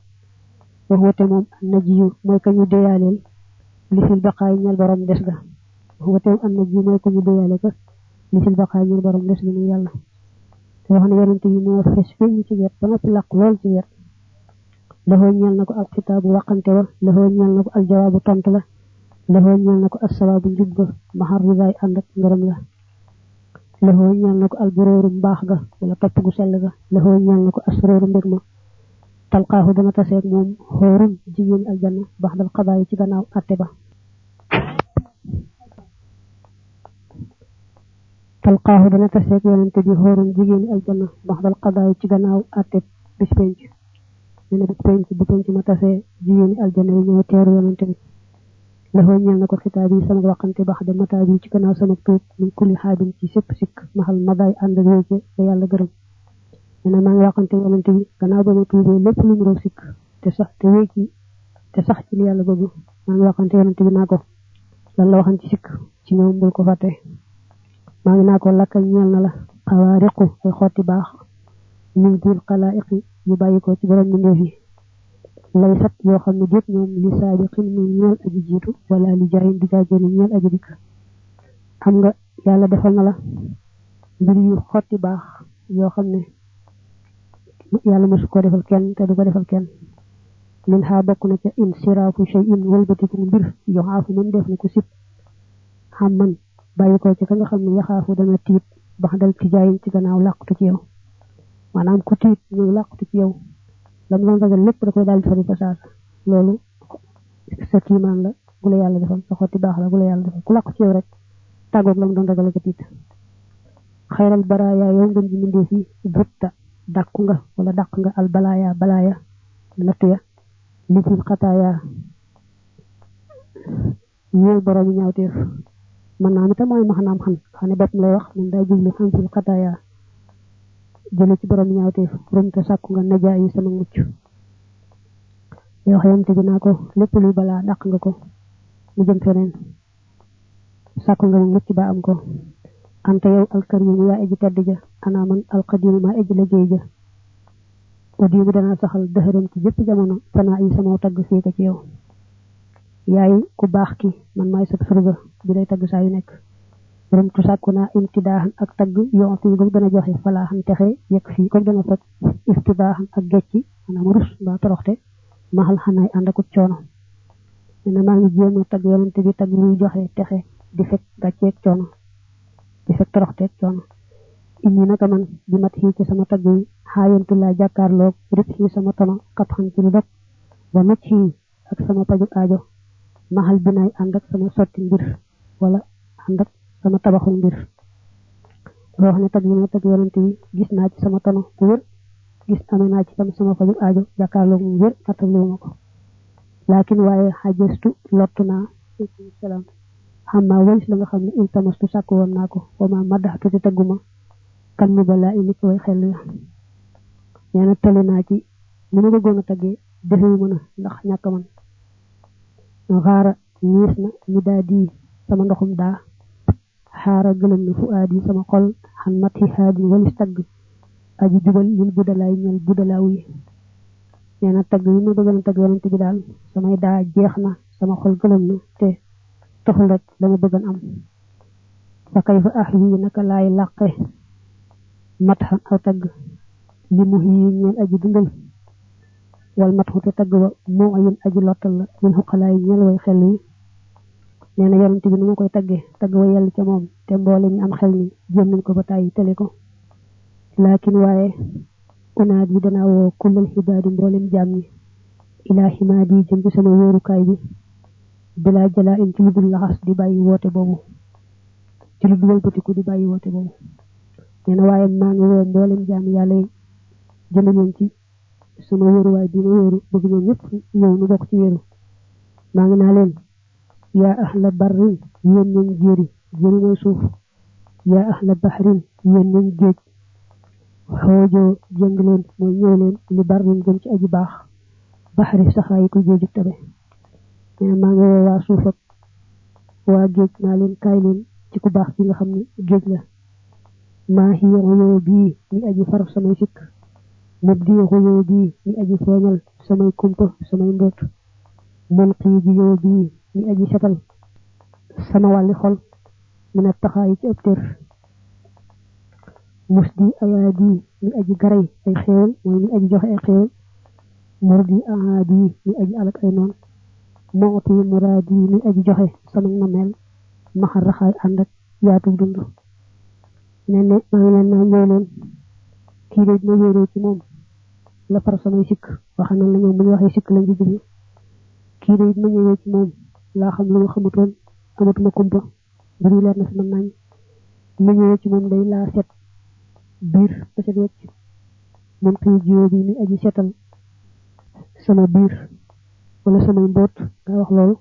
[SPEAKER 1] waxwate moom annajiyu mooy kañu deyaaleel li fil baqaay ñeel borom des ga waxwate moom annajiyu mooy kañu deyaale ka li fil baqaay ñeel borom des ga muy yàlla te wax ne yonente yi moo fees feeñ ci wet ba noppi làq lool ci wet laxoo ñeel na ko alxitaabu waxante wa laxoo ñeel na ko aljawaabu tontu la laxoo ñeel na ko assawaabu njub ga maxar ridaay ànd ak ngërëm la laxoo ñeel na ko alburóoru mbaax ga wala topp gu sell ga laxoo ñeel na ko asróoru mbég ma talqaahu dana taseeg moom xoorun jigéen aljanna baxdal xabaay ci gannaaw atte ba talqaahu dana taseeg yonente bi xoorun jigéen aljanna baxdal xabaay ci gannaaw atte bis penc nee bis penc bu penc ma tasee jigéen aljanna yi ñoo teeru yonente bi laxoo ñeel na ko xitaab yi sama waxante bax de mataab yi ci gannaaw sama tuub min kulli xaabin ci sépp sikk maxal madaay ànd ak wécce da yàlla gërëm nee maa ngi waxante yonente bi gannaaw ba ma tuubee lépp lu mu raw sikk te sax ci li yàlla bëgg maa ngi waxante yonente bi naa ko lan la waxan ci sikk ci ñoom bul ko fàtte maa ngi naa ko lakkal ñeel na la xawaariqu ay xotti baax min dul xalaa'iqi yu bàyyi ko ci borom mbindeef yi lay sat yoo xam ne déet ñoom li saabiqin mu ñeel aji jiitu wala li jaayin di jaajeeni ñeel aji dikk xam nga yàlla defal na la mbir yu xotti baax yoo xam ne yàlla mosu ko defal kenn te du ko defal kenn min xaa bokk na ca insiraafu shay'in wëlbatiku mbir yoxaafu man def na ko sib xam man bàyyi ko ci ka nga xam ne yaxaafu dana tiit bax dal ci jaayin ci gannaaw làqutu ci yow maanaam ku tiit ñëw làqutu ci yow lam doon ragal lépp da koy daal di fari fa saasa loolu sa kiimaan la gu la yàlla defal sa xotti baax la gu la yàlla defal ku làqu ci yow rek tàggoog lam doon ragal ko tiit xayral baraaya yow ngeen ji mindee fi butta dàkku nga wala dàq nga al balaaya nattu ya li fi xataaya ñeel borom ñaawteef man naa mi tam mooy maxanaam xam ne bopp lay wax mun daa jublu xam fi xataaya jële ci borom ñaawteef rumte sàkku nga najaa yi sama mucc yoo xayante bi naa ko lépp luy balaa dàq nga ko mu jëm feneen sàkku nga mucc ba am ko anta yow alkarim yaa eji tedd ja ana man alqadim maa eji liggéey ja odiimu dana saxal dëxëram ci jëpp jamono fanaa yi sama tagg fii ko ci yow yaay ku baax ki man maay sab surga bi lay tagg saa yu nekk borom tu sàkku naa imtidaaxan ak tagg yoo fi goog dana joxe falaaxan texe yekk fii goog dana fekk istibaaxan ak gecci maanaam rus mbaa toroxte maxal xanaay ànd ak coono nee na maa ngi jéem a tagg yonente bi tagg muy joxe texe di fekk gàcceeg coono di fekk toroxteeg coono inni naka man bi mat xii ci sama tagg yi xaayantu laa jàkkaarloog rib xii sama tono xat xan ci lu dog ba macc xii ak sama paju aajo maxal binaay ànd ak sama sotti mbir wala ànd ak sama tabaxul mbir loo xam ne tag yi ma tag yonente bi gis naa ci sama tono bu wér gis amee naa ci sama faju aajo jàkkaarloog mu wér nattabliwuma ko laakin waaye xajestu lottu naa salaam xam maa walis la nga xam ne iltamastu sàkk woon naa ko wa ma madaxtu te tagguma kan mu balaa ini ko way xel ya nee na tali naa ci ni ma bëggoon a taggee defewu mën a ndax ñàkk man xaara ñiis na ñu daa di sama ndoxum daa xaara gëlëm na fu aadi sama xol xan mat xi haadi walis tagg aji jubal lil budalaay ñel budalaaw yi nee na tagg yi ma bëggoon a tagg yonente bi daal samay daa jeex na sama xol gëlëm na te taxul rek dama bëggoon am fa kay fa ax yi naka laay làqe mat xan aw tagg li mu yi ñeel aji dundal wal mat xute tagg wa moo ayin aji lottal la ñun xuqalaay ñeel way xel yi nee na yonente bi ni ma koy taggee tagg wa yell ca moom te mboole ñu am xel ni jéem nañ ko ba tàyyi tele ko laakin waaye unaat yi danaa woo kullal xibaadi mboolem jaam ñi ilaa ximaadi jëm ci sama wóorukaay bi bilaa jalaa in ci lu dul laxas di bàyyi woote boobu ci lu dul bëtiku di bàyyi woote boobu nee na waaye maa ngi woo mboolem jaam yàlla jëme leen ci sama wóoruwaay bi ma wóoru bëgg ñoom ñëpp ñëw nu bokk ci wéeru maa ngi naa leen yaa ahla barrin yéen ñooñ jéeri jéeri mooy suuf yaa ahla baxrin yéen ñooñ géej xoojoo jëng leen mooy ñëw leen li barrin jëm ci aji baax baxri saxaayi ko géeju tabe nee maa ngi woo waa suuf ak waa géej naa leen kaay leen ci ku baax ci nga xam ne géej la maa xii xoyoo bii mi aji far samay sikk mub di xoyoo bii mi aji feeñal samay kumpa samay mbóot mun xii ji yoo bii mi aji setal sama wàlli xol mi na taxaayi ci ëpp tër mus di ayaa di mi aji garay ay xéewal mooy mi aji joxe ay xéewal mur di ahaa di mi aji alak ay noon mooti muraadi mi aji joxe sama nameel maxa raxaay ànd ak yaatu dund ne maa ngi leen naa ñëw leen kii de ma wéeroo ci moom la far samay sikk waxa na la ñoom bu ñu waxee sikk lañ ci jublu kii de it ma ñëwee ci moom laa xam lu ma xamutoon amatuma kumpa bari leer na sama nañ ma ñëwee ci moom day laa set biir ba set wecc moom kii jiwoo bi ni aji setal sama biir wala sama mboot nga wax loolu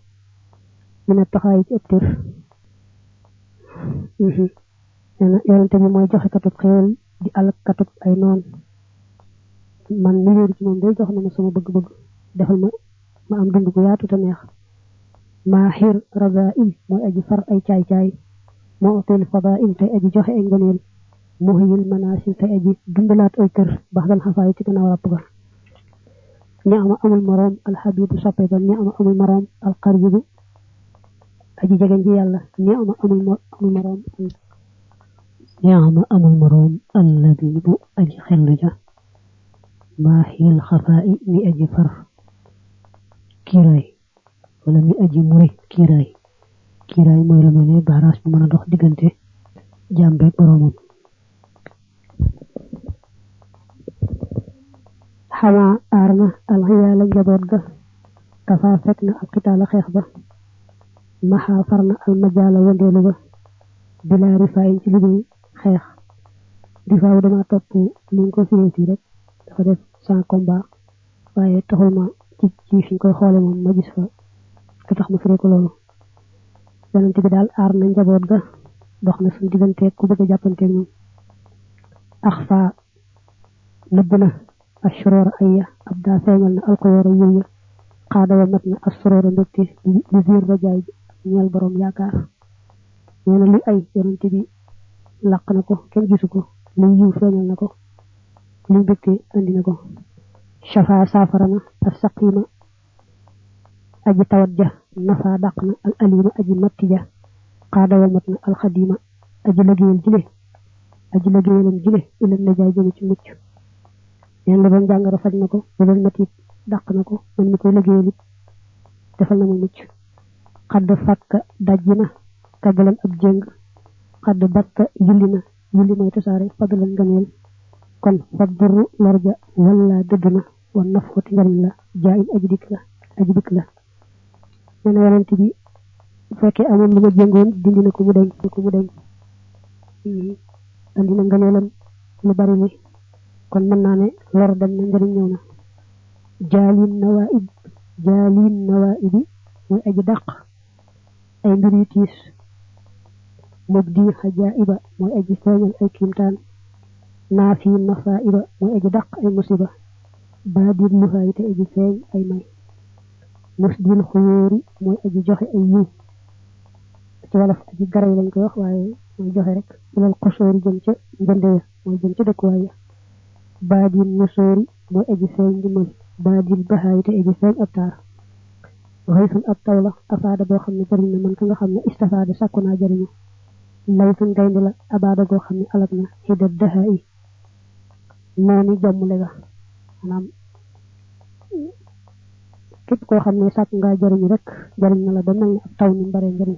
[SPEAKER 1] mu ne taxaay ci ëpp tër neena yonente bi mooy joxe katub xewal di alak katub ay noon man mi wéeru ci moom day jox na ma sama bëgg-bëgg defal ma am dund gu yaatu te neex maaxir razail mooy aji far ay caay-caay moo otel fadail tey aji joxe ay ngëneel muhyil manasil tey aji dundalaat ay kër baxdal xafaay ci gannaaw ràpp ga ñaama amul moroom alxabibu soppe ba ñaama amul moroom alqaribu aji jegeñ ji yàlla ñaama amul moroom ñaama amul moroom allabibu aji xel ja maaxil xafaa'i mi aji far kiiraay wala mi aji muri kiiraay mooy la mel ne baaraas bu mën a dox diggante jaam beeg boroomam xamaa aar na alxiyaala njaboot ga kafaa fekk na alxitaala xeex ba maxaa far na almajaala wandeelu ba bilaa rifaayin ci liggéey xeex rifaaw dama topp ni nga ko firéeti rek dafa def sans combat waaye taxul ma ci fi koy xoole moom ma gis fa lu tax ma firee ko loolu yonent bi daal aar na njaboot ga dox na suñu digganteeg ku bëgg a jàppanteeg ñoom axfa nëbb na ashuroora ayya ab daa feeñal na alxuyoora yiw ya xaadawa mat na ashuroora mbégte li ziir rajaay bi ñeel borom yaakaar nee na li ay yonent bi làq na ko kenn gisu ko li yiw feeñal na ko li mbégte andi na ko shafa saafara na as saqima aji tawat ja nafa dàq na al alima aji matti ja xaadawa mat na alxadima aji liggéeyalam jile ila najaay jëme ci mucc neen la doon jàngoro faj na ko ba doon matit dàq na ko man mi koy liggéeyal it defal na ma mucc xadd fàkka dajji na kagalan ab jëng xadd batta yulli mooy tasaare fadalan ganeel kon fadduru lorja wala dëdd na wa nafoti njariñ la jaa in aji dikk la nee na yonent bi bu fekkee amoon lu ma jëngoon dindi na ko mu deñ andi na nganeelam lu bari ni kon mën naa ne lor dem na njariñ ñëw na jaalin nawaibi mooy aji dàq ay mbir yu tiis mubdi xajaiba mooy aji feeñal ay kiimtaan naafi masaiba mooy aji dàq ay musiba baadil luhaay te aji feeñ ay may musdil xuyóori mooy aji joxe ay yiw ci wolof aji garay lañ koy wax waaye mooy joxe rek ilal xosóori jëm ca njënde ya mooy jëm ca dëkkuwaay ya baadil musóori mooy aji feeñ ndimbal baadil baxaay te aji feeñ ab taar xëysun ab taw la afaada boo xam ne jëriñ na man ka nga xam ne istafaada sàkku naa jëriñu laysun gaynde la abaada goo xam ne alag na xida daxa yi noonu jommule ga maanaam képp koo xam ne sàkk ngaa jëriñu rek jëriñ na la ba mel ne ab taw ni mbaree njëriñ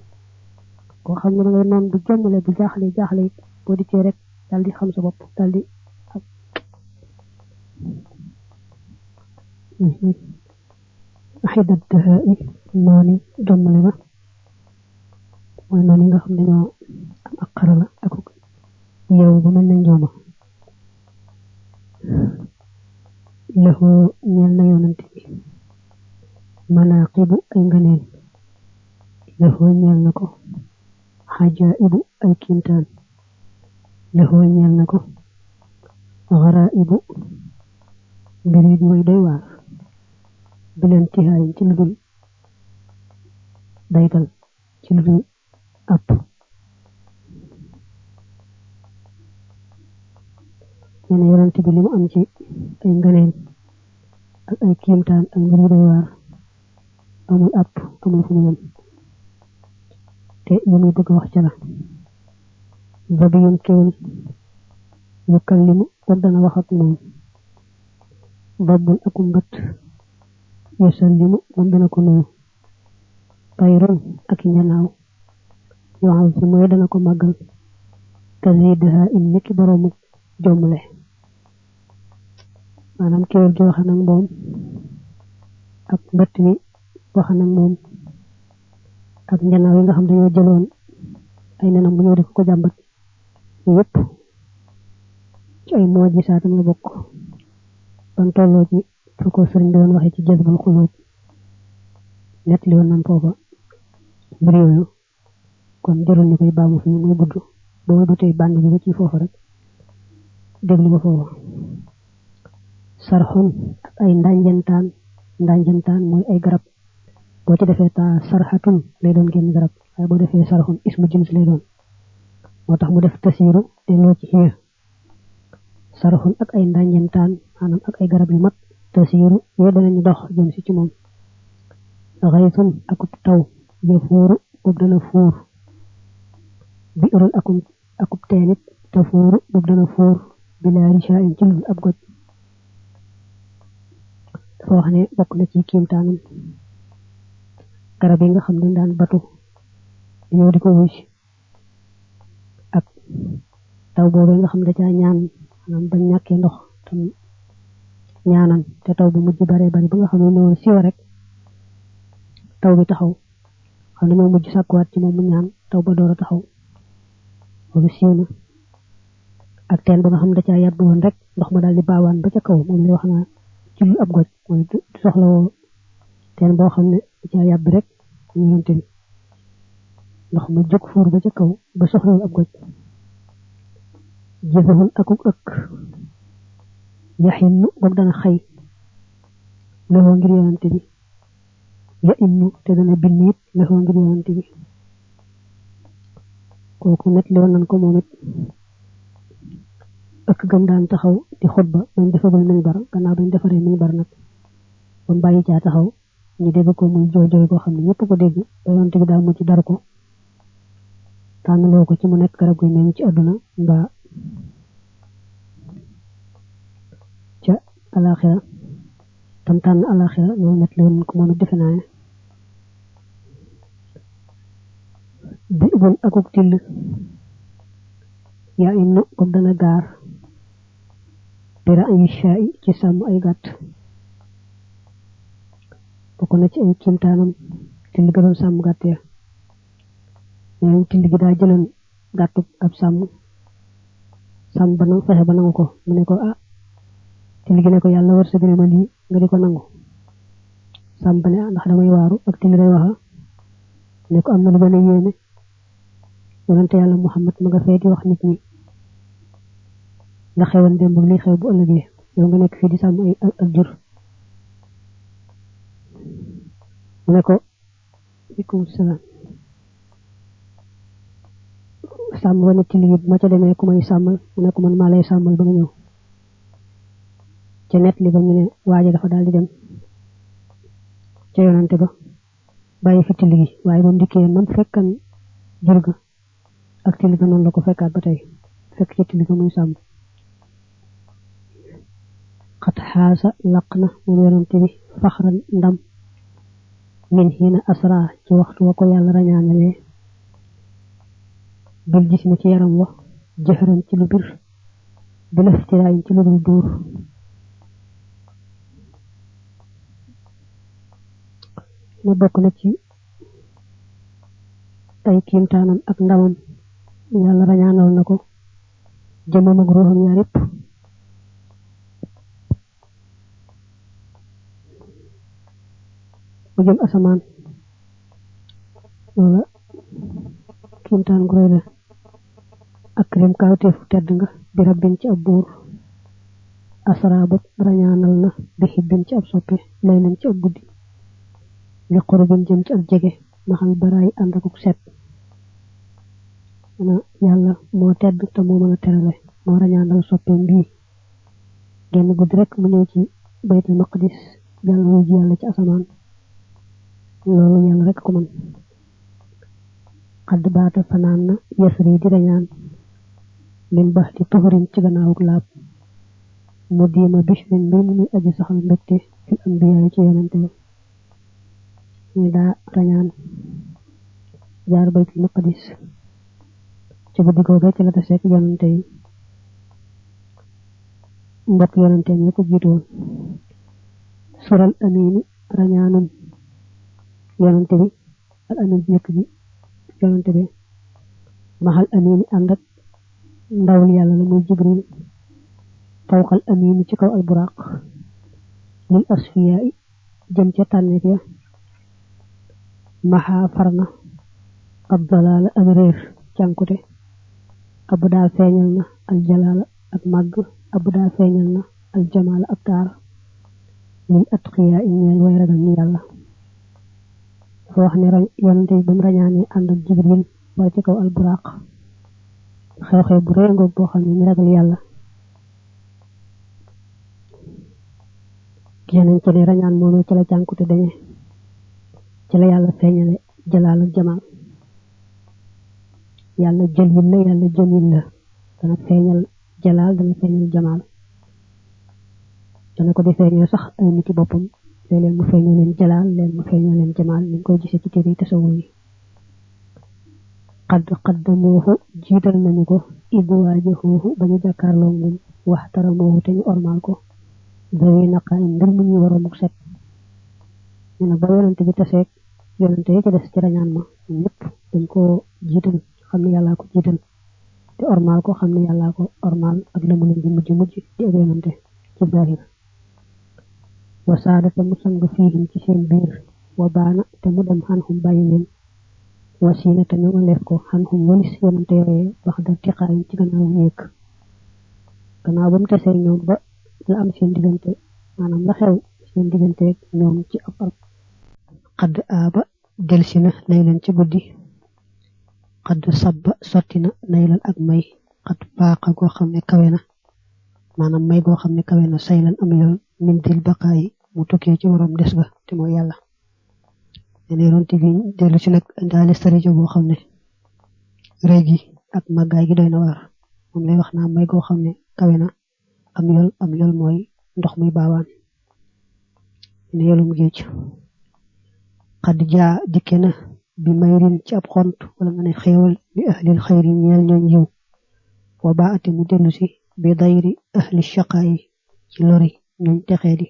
[SPEAKER 1] koo xam ne da ngay noonu bu jommule bu jaaxle it boo dikkee rek daal di xam sa bopp daal di xida daxa yi noonu jommule ba mooy noonu yi nga xam ne ñoo am ak xarala ak yow ba mel ne njooma lahu ñeel na yonent bi manaqibu ay ngëneel lahu ñeel na ko xajaibu ay kiimtaan lahu ñeel na ko xaraibu mbir yi way doy waar bileen tihaayin ci lu dul daytal ci lu dul app neena yonent bi li mu am ci ay ngëneel ak ay kiimtaan ak mbir yu doy waar amul app amul fu mu yem te yi muy bëgg wax ca la zabiyun kéwél yukallimu kon dana wax ak moom babbun akum mbët yusallimu moom dana ko nuyu tayrun ak njanaaw yoo xam mooy dana ko màggal kazidaha in nekki boroomu jommule maanaam kéwél gi wax nag moom ak mbëtt mi wax nak moom ak ñanaaw yi nga xam dañoo jëloon ay nenam bu ñëw di ko jàmbat yépp ci ay moo gisaatam la bokk ban tolloo ci fu ko sëriñ doon waxe ci jazbul xulub net li woon nan foofa mbir yooyu kon jarul ni koy baamu fi muy gudd boo du tey bànd bi ba ci foofa rek déglu ba foofa sarxun ak ay ndanjantaan mooy ay garab boo ci defee ta sarxatun lay doon génn garab waaye boo defee sarxun ismu jins lay doon moo tax mu def tasiiru te loo ci xiir sarxun ak ay ndanjantaan maanaam ak ay garab yu mag tasiiru yooyu danañu dox jëm si ci moom xaytun akub taw yafuuru boobu dana fuur bi'run akub teenit tafuuru boobu dana fuur bilaa rishaa'in ci ab goj dafa wax ne bokk na ci kiimtaanam garab yi nga xam ne daan batu ñëw di ko wuy ak taw boobu nga xam da caa ñaan maanaam bañ ñàkkee ndox tam ñaanan te taw bu mujj bare bari ba nga xam ne noonu siwa rek taw bi taxaw xam ne moo mujj sàkkuwaat ci moom mu ñaan taw ba door a taxaw loolu siiw na ak teen ba nga xam da caa yàbb woon rek ndox ma daal di baawaan ba ca kaw moom lay wax naa ci lu ab goj mooy soxla woo teen boo xam ne da caa yàbb rek ñu yonte bi ndox ma jóg fuur ba ca kaw ba soxlawul ab goj jëfahun akuk ëkk yaxinnu goog dana xëy lexoo ngir yonante bi ya innu te dana binniit lexoo ngir yonante bi kooku net li woon nan ko moom it ëkk gam daan taxaw di xutba bañ defagul minbar gannaaw bañ defaree minbar nag ba bàyyi caa taxaw ñu dégg ko muy jooy jooy koo xam ne ñëpp ko dégg ba yonante bi daa mucc dar ko tànnaloo ko ci mu nekk garab guy meññ ci àdduna mbaa ca alaxira tam tànn alaxira loolu net li woon ko moom it defe naa bi ubun akuk till yaa innu boog dana gaar bira ay shaay ci sàmm ay gàtt bokk na ci ay kiimtaanam till ga doon sàmm gàtt ya ñooñu till gi daa jëloon gàttu ab sàmm ba nangu fexe ba nangu ko mu ne ko till gi ne ko yàlla war sa gëne ma lii nga di ko nangu sàmm ba ne ndax damay waaru ak till day waxa ne ko am na lu gën a yéeme yonente yàlla Muhammad ma nga fee di wax nit ñi la xewoon démb li xew bu ëllëgee yow nga nekk fii di sàmm ay ak jur mu ne ko aleykum salaam sàmm ba ne till gi ma ca demee ku may sàmmal mu ne ko man maa lay sàmmal ba nga ñëw ca net li ba ñu ne waaja dafa daal di dem ca yonante ba bàyyi fi till gi waaye ba mu dikkee nam fekkan jur ga ak till ga noonu la ko fekkaat ba tey fekk ca till ga muy sàmm xat xaasa laq na moom yonante bi faxran ndam min xiina asra ci waxtu wa ko yàlla rañaanalee bil gis mi ci yaram wa jëxëran ci lu bir bi laftiraayin ci lu dul dóor ne bokk na ci ay kiimtaanam ak ndamam yàlla rañaanal na ko jëmam ak ruuxam yaar yépp mu jëm asamaan wala kiimtaan gu rëy la ak rim kawteefu tedd nga bi rabbin ci ab buur asra ba rañaanal na bi xibbin ci ab soppe laylan ci ab guddi li qurbin jëm ci ak jege maxal baraay ànd ak set ana yàlla moo tedd te moo mën a terale moo rañaanal soppeem bii genn guddi rek mu ñëw ci baytul maqdis yàlla wuy ji yàlla ci asamaan loolu yàlla rek ko mën xadd baata fanaan na yasri di rañaan min bax di tuxurin ci gannaawuk laab mu diima bishrin mbir mu muy aji saxal mbégte fil ambiyaay ci yonente ñu daa rañaan jaar baytul maqdis ci guddi googu ci la taseek yonente yi mbokk yonente ñi ko jiitu woon sural amini rañaanum yonante bi al amin nekk bi yonante bi maxal amin ànd ak ndawul yàlla la muy jibril fawqal amin ci kaw al buraq lil asfiya jëm ca tànneef ya maxa farna ab dalaala ak réer cànkute abu daa feeñal na al jalaala ak màgg abu daa feeñal na al jamaala ak taar lil atqiya ñeel way ragal ni yàlla dafa wax ne yonante bi ba mu rañaanee ànd ak jibril war ci kaw al buraq xew-xew bu rëy ngoog boo xam ne ñu ragal yàlla yeneen ci ne rañaan moom ci la cànkute dañe ci la yàlla feeñale jalaal ak jamaal yàlla jëlil la yàlla jamil la dana feeñal jalaal dana feeñal jamaal dana ko di feeñal sax ay nit ci boppam léeg-léeg mu feeñal leen jalaal leen mu feeñal leen jamaal ni koy gisee ci téere tasawuf yi qaddamuuhu jiital nañu ko idwaajahuuhu ba ñu jàkkaarloo moom waxtaramuuhu te ñu ormaal ko dawi naqaay mbir mu ñu waroon ak set ñu ne ba yonante bi taseeg yonante yi ci des ci rañaan ma ñëpp dañ ko jiital xam ne yàllaa ko jiital te ormaal ko xam ne yàllaa ko ormaal ak la mu leen di mujj di ak yonante ci zahir wa saada te mu sang fiihim ci seen biir wa baana te mu dem xanxum bàyyi leen wasiina te ñu nga leef ko xanxum walis yonante yooyee wax da tiqaayin ci gannaaw yéeg gannaaw ba mu tasee ñoom ba la am seen diggante maanaam la xew seen diggante ñoom ci ab arab xadd aaba delsi na laylan ci guddi xadd sabba sotti na laylan ak may xadd baaxa goo xam ne kawe na maanaam may goo xam ne kawe na saylan am yoon min dil baqaayi mu tukkee ci waroom des ga te mooy yàlla ne yonante bi dellu si nag indaale sarijo boo xam ne rëy gi ak màggaay gi doy na waar moom lay wax naa may goo xam ne kawe na am yol mooy ndox muy baawaan ne yolum géej xadd jaa dikke na bi mayrin ci ab xont wala nga ne xéewal bi ahlil xayri ñeel ñooñ yiw wa baa ate mu dellu si bi dayri ahli shaqaayi ci lori ñooñ texee di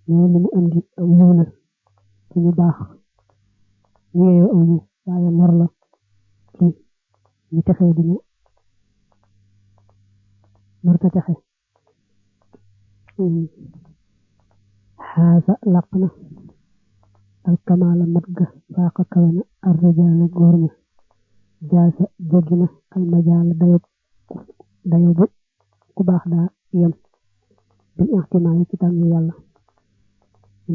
[SPEAKER 1] ñoo li mu andi aw yiw la ci ñu baax ñu yeeyoo aw yiw waaye lor la ci ñu texee di ñu lor ta texe xaasa laq na alkamaala mat ga faaqa kawe na arrijaala góor ña jaasa jéggi na almajaala dayo bu ku baax daa yem bil ixtimaa yi ci tànn yàlla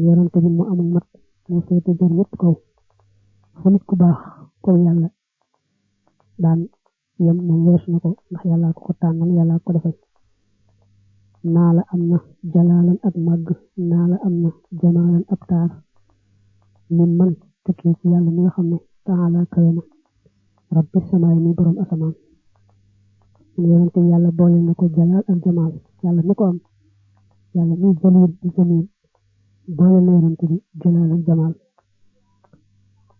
[SPEAKER 1] yonante bi mu amul mat moo féete góor ñëpp kaw fu nit ku baax kaw yàlla daan yem moom weesu na ko ndax yàlla ko tànnal yàlla ko defal naa la am na jalaalan ak màgg naa la am na jamaalan ab taar min man tukkee ci yàlla mi nga xam ne taala kawe na rabbi samaay mi borom asamaan mun yonante yàlla boole na ko jalaal ak jamaal yàlla mi ko am yàlla mi jaliil di jamiil boole na yonante bi jalaal ak jamaal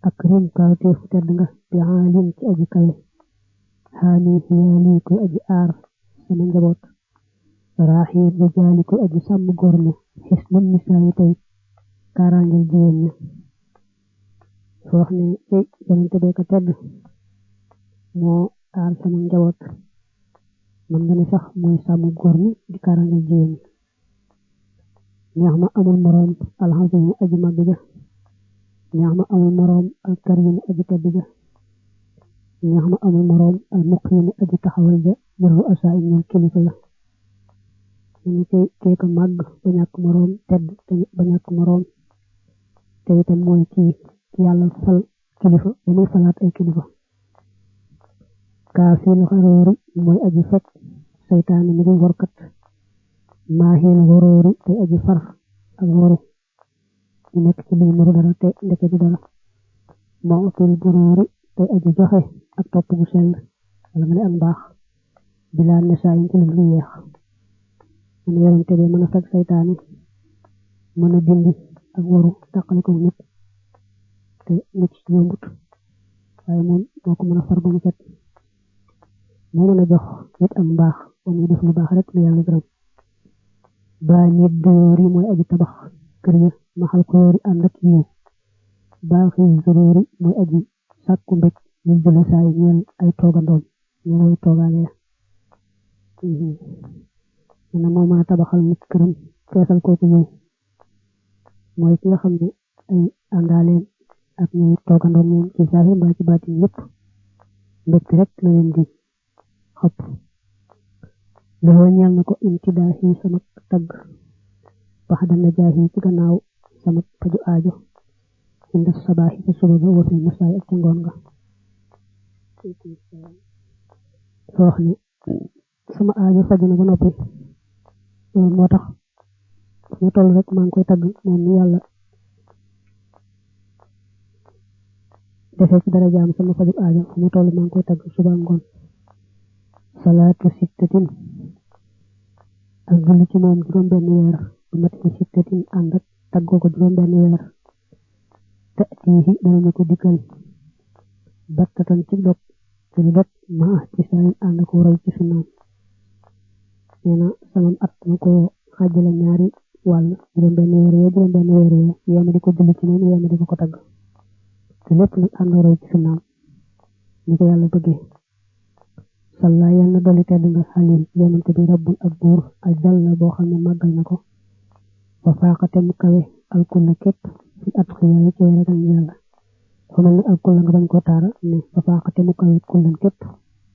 [SPEAKER 1] ak rim kawteef tedd nga bi aalin ci aji kawe xaani xiyaali koy aji aar sama njaboot raaxiir rijaali koy aji sàmm góor ña xis nam misaayi tey kaaraangel jigéen ña soo wax ne ci yonante bee ko tedd moo aar sama njaboot man nga ne sax mooy sàmm góor ñi di kaaraangel jigéen ñi neex ma amul moroom alxazimu aji màgg ja neex ma amul moroom alkarimu aji tedd ja neex ma amul moroom almuqiimu aji taxawal ja jëru asaa ñeel kilifa ya ñu kee ko màgg ba ñàkk moroom tedd ba ñàkk moroom te itam mooy kii yàlla fal kilifa ba muy falaat ay kilifa kaa fiil xaroori mooy aji fekk saytaane mi di workat maa xiil waroori te aji far ak waru ñu nekk ci luy nuru dara te ndeke du dara moo fil buróori te aji joxe ak topp gu sell wala nga ne ak mbaax bilaa nesaa yi ci lu yeex man yonante bi mën a fekk saytaane mën a dindi ak waru tàqali ko nit te nit ci yombut waaye moom moo ko mën a far ba mu set moo mën a jox nit ak mbaax ba muy def lu baax rek lu yàlla gërëm baa nit dóor yi mooy aji tabax kër ya maxal ko yori ànd ak yiw baaxi zururi mooy aji sàkku mbég ñu jële saay ñeel ay toogandoom ñu mooy toogaale na moo mën a tabaxal nit këram feesal kooku yiw mooy ki nga xam ne ay àndaaleen ak ñuy toogandoom ñoom ci saahir mbaa ci baatin yépp mbégte rek la leen di xëpp loxoo ñeel na ko imtidaahi sama tagg bax dana jaahi ci gannaaw sama paju aajo inda sabaahi ci suba ga wa fi masaay ak ci ngoon nga soo wax ne sama aajo faju na ba noppi loolu moo tax fu mu toll rek maa ngi koy tagg moom ni yàlla defee ci dara jaam sama faju aajo fu mu toll maa ngi koy tagg suba ngoon salaatu sittatin ak julli ci moom juróom benn weer bu mat ci sittatin ànd ak taggoo ko juróom benn weer te tiihi danañu ko dikkal battatan ci dog ci lu dog ma ci saa ànd ko roy ci sunnaam nee na sama at ma ko xaajale ñaari wàll juróom benn weer yéema di ko julli ci moom yéema di ko tagg te lépp nag ànd roy ci sunnaam ni ko yàlla bëggee salla yàlla na dolli tedd nga xalil yonante bi rabbul ak buur ak jàll boo xam ne màggal na ko wa faaxate mu kawe alkulla képp fi at xiyaay ci ragal yàlla dafa mel ne alkulla nga bañ koo taara ne wa faaxate mu kawe kullan képp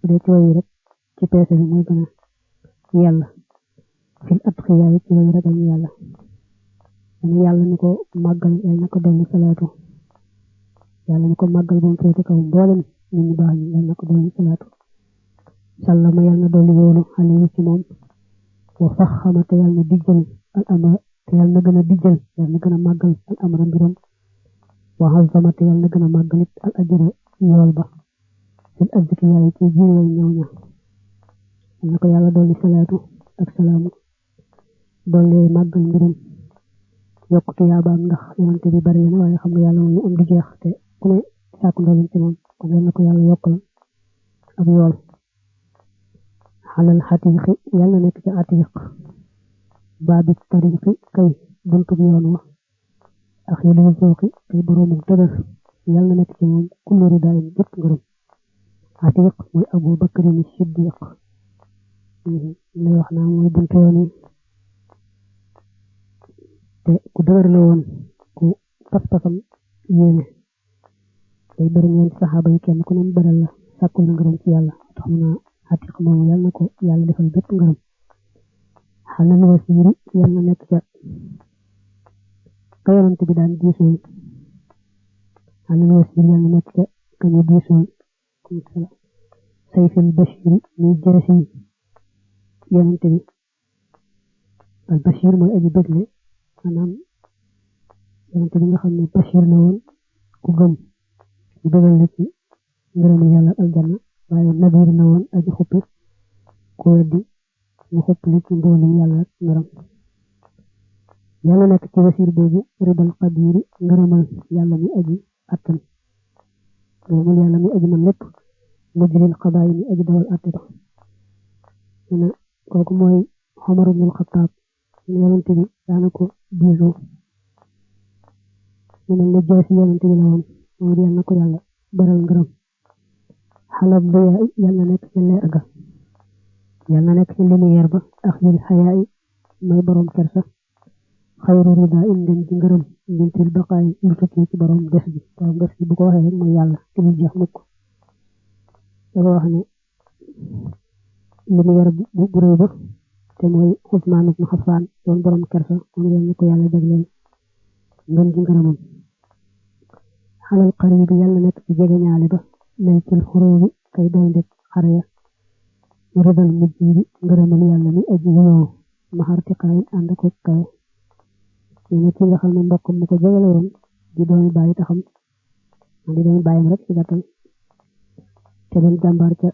[SPEAKER 1] bu dee ci wayi rek ci peese bi mooy gën a yàlla fi at xiyaay ci way ragal yàlla dana yàlla ni ko màggal yàlla na ko dolli salaatu yàlla ni ko màggal ba mu féete kaw mboolem nit ñu baax ñi yàlla na ko dolli salaatu sallama yàlla na dolli wóolu xale yi ci moom wa fax xama te yàlla na dijjal al amra te yàlla na gën a dijjal yàlla na gën a màggal al amra mbiram wa xazama te yàlla na gën a màggalit al ajra yool ba fil azkiyaa yi ci jiwee ñëw ña yàlla na ko yàlla dolli salaatu ak salaamu dolli màggal mbiram yokkutu yaabaam ndax yonante bi bari na waaye xam nga yàlla moom ñu am di jeex te ku ne sàkku ndolin ci moom kon yàlla na ko yàlla yokkal ak yool xalal xatiiqi yàlla nekk ci atiiq baabi tariqi kay buntu yoon wa ak yële zooqi kay boroomu dëgër yàlla nekk ci moom kullu ridaayin bépp ngërëm atiiq mooy Abu Bakrin Siddiq lay wax naa mooy buntu yoon yi te ku dëgër la woon ku pas-pasam yéene day bëri ñeen saxaaba yi kenn ku ne bëral la sàkkul na ngërëm ci yàlla tax mu naa atiq moomu yàlla na ko yàlla defal bépp ngërëm xalal wasiiri yàlla nekk ca ka yonante bi daan diisool xalal wasiiri yàlla nekk ca kañu diisool sayfil bashiri muy jërësi yonante bi al bashir mooy aji bëgle maanaam yonante bi nga xam ne bashir la woon ku gëm ñu bëggal la ci ngërëmu yàlla ak aljanna waaye nabiir la woon aji xuppi ku weddi mu xëpp li ci ndoolam yàlla ak ngërëm yàlla nekk ci wasiir boobu ridal qadiri ngërëmal yàlla mi aji attan ngërëmal yàlla mi aji man lépp mujril xabaay mi aji dawal atte ba ne kooku mooy Omar ibnul Xattaab yonante bi daana ko diisoo mu mel ne jeesi yonante bi la woon moom yàlla na ko yàlla baral ngërëm xalab bu yaay yàlla nekk ci leer ga yàlla nekk ci lumière ba ak yil xayaay may borom kersa xayru rida in ngeen ci ngërëm bintil baqaay lu tukkee ci borom des bi bu ko waxee rek mooy yàlla te lu jeex mukk dafa wax ne lumière bu réy ba te mooy Usmaan ibn Affaan doon borom kersa moom yàlla na ko yàlla jagleel ngeen ci ngërëmam xalal xaribi yàlla nekk ci jegeñaale ba laytul xuróobi kay doy ndek xare ya ridal mujj bi ngërëmal yàlla mi aji wuyoo maxartiqaay ànd ko kawe nee na ki nga xam ne mbokkam mu ko jegale woon di doomi bàyyi taxam di doomi bàyyam rek ci gàttal te doon jàmbaar ca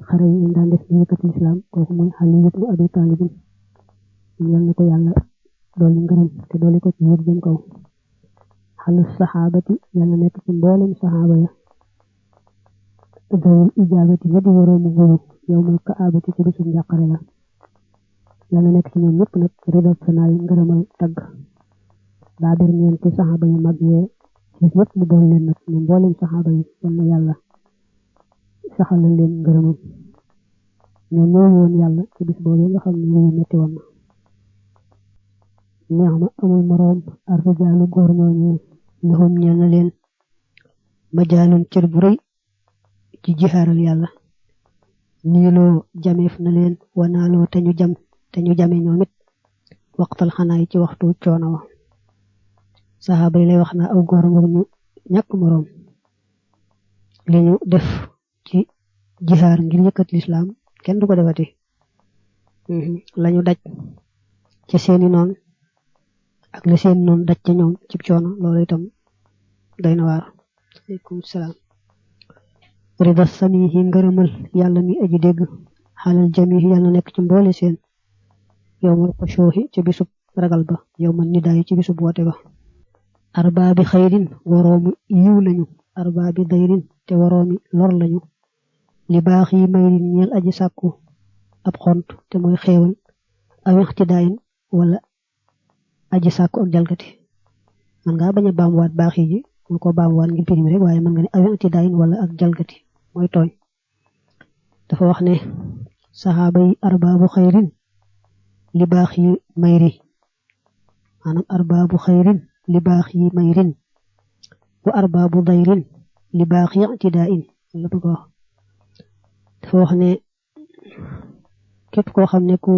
[SPEAKER 1] xare yi ñu daan def ci yëkkati lislaam kooku mooy Ali ibn Abi Talib yal na ko yàlla dolli ngërëm te dolli ko ci yër jëm kaw xalu saxaabati yàlla nekk ci mboolem saxaaba ya dawul ijaabati nga di waroomu wuyu yow mal kaabati ci bisu njàqare la yàlla nekk ci ñoom ñëpp nag ridal sanaay ngërëmal tagg daa bir ñeenti saxaaba yu mag yee gis ñëpp mu doon leen nag ñu mboolem saxaaba yi yal na yàlla saxal leen ngërëmam ñoo ñëw woon yàlla ci bis boobu nga xam ne ñu metti woon na neex ma amul moroom arrijaalu góor ñooñu lahum ñeel na leen majaalun cër bu rëy ci jihaaral yàlla niiloo jameef na leen wanaaloo te ñu jame ñoom it waxtal xanaay ci waxtu coono wa saxaaba yi lay wax naa aw góor nga ñu ñàkk moroom li ñu def ci jihaar ngir yëkkat lislaam kenn du ko defati lañu daj ca seeni noon ak la seen noon daj ca ñoom ci coono loolu itam doy na waar aleykum salaam rida samihi ngërëmal yàlla mi aji dégg xaalal jamihi yàlla nekk ci mboole seen yowmal xushuuhi ci bisub ragal ba yowmal nidaay ci bisub woote ba arbaabi xayrin waroomi yiw lañu arbaabi dayrin te waroomi lor lañu li baax yi mayrin ñeel aji sàkku ab xont te mooy xéewal aw ixtidaayin wala aji sàkku ak jalgati man nga bañ a baamuwaat baax yi ji moo ko baamuwaat ngir pirim rek waaye man nga ne aw ixtidaayin wala ak jalgati mooy tooñ dafa wax ne saxaaba yi arbaabu xayrin li baax yi mayri maanaam arbaabu xayrin li baax yi mayrin wa arbaabu dayrin li baax yi ixtidaayin la bëgg wax dafa wax ne képp koo xam ne ku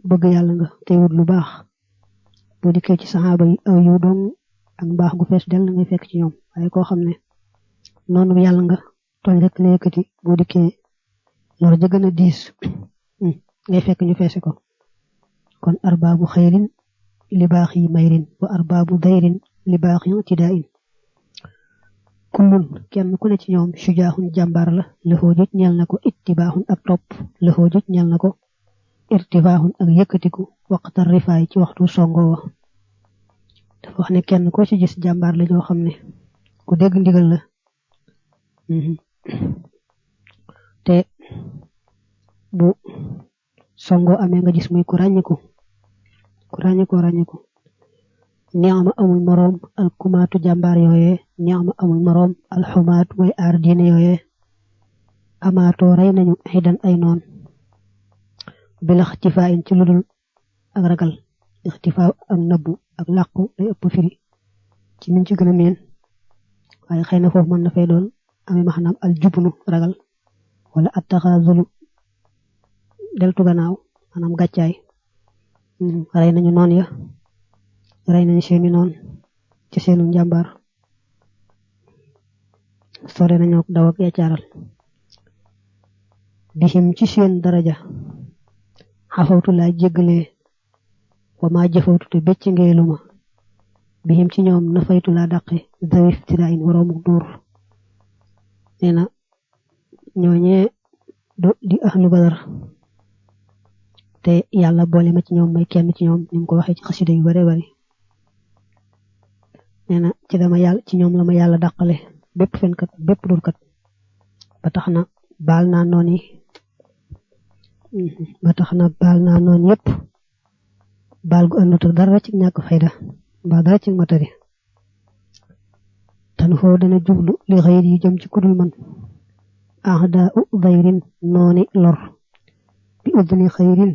[SPEAKER 1] bëgg yàlla nga te wut lu baax boo dikkee ci saxaaba yi aw yu doon ak mbaax gu fees del na ngay fekk ci ñoom waaye koo xam ne noonu yàlla nga tooñ rek la yëkkati boo dikkee loolu ja gën a diis ngay fekk ñu feese ko kon arbaabu xayrin li baax yi mayrin wa arbaabu dayrin li baax yi tidaayin kullun kenn ku ne ci ñoom sujaaxun jàmbaar la lëxoo jëj ñeel na ko ittibaaxun ak topp lëxoo jëj ñeel na ko irtifaaxun ak yëkkatiku waqtar rifaay ci waxtu songoo wa dafa wax ne kenn koo ci gis jàmbaar la ñoo xam ne ku dégg ndigal la te bu songoo amee nga gis muy ku ràññiku neexma amul moroom alkumaatu jàmbaar yooyee neexma amul moroom alxumaatu mooy aar diine yooyee amaatoo rey nañu xidan ay noon bil ixtifaa in ci ludul ak ragal ixtifaa ak nëbbu ak làqu lay ëpp firi ci min ci gën a meen waaye xëy na foofu mën na fay doon amee maxnaam al jubnu ragal wala attaxaazulu deltu gannaaw maanaam gàccaay rey nañu noon ya rey nañu seeni noon ci seenu njàmbaar sore nañu daw ak yaccaaral bihim ci seen daraja xafawtu laa jéggalee wa maa jëfawtu te becc ngeeluma bihim ci ñoom nafaytu laa dàqe zawif tidaayin waroomu duur nee na ñooñee di ahlu badar te yàlla boole ma ci ñoom may kenn ci ñoom ni mu ko waxee ci xasida yu bare bari nee na ci ñoom la ma yàlla dàqale bépp fenkat bépp durkat ba tax na baal naa noon yépp baal gu àndut ak dara ci ñàkk fayda mbaa dara ci matari tan foo dana jublu li xëyit yi jëm ci kudul man ahdaa u dayrin nooni lor bi udni xayrin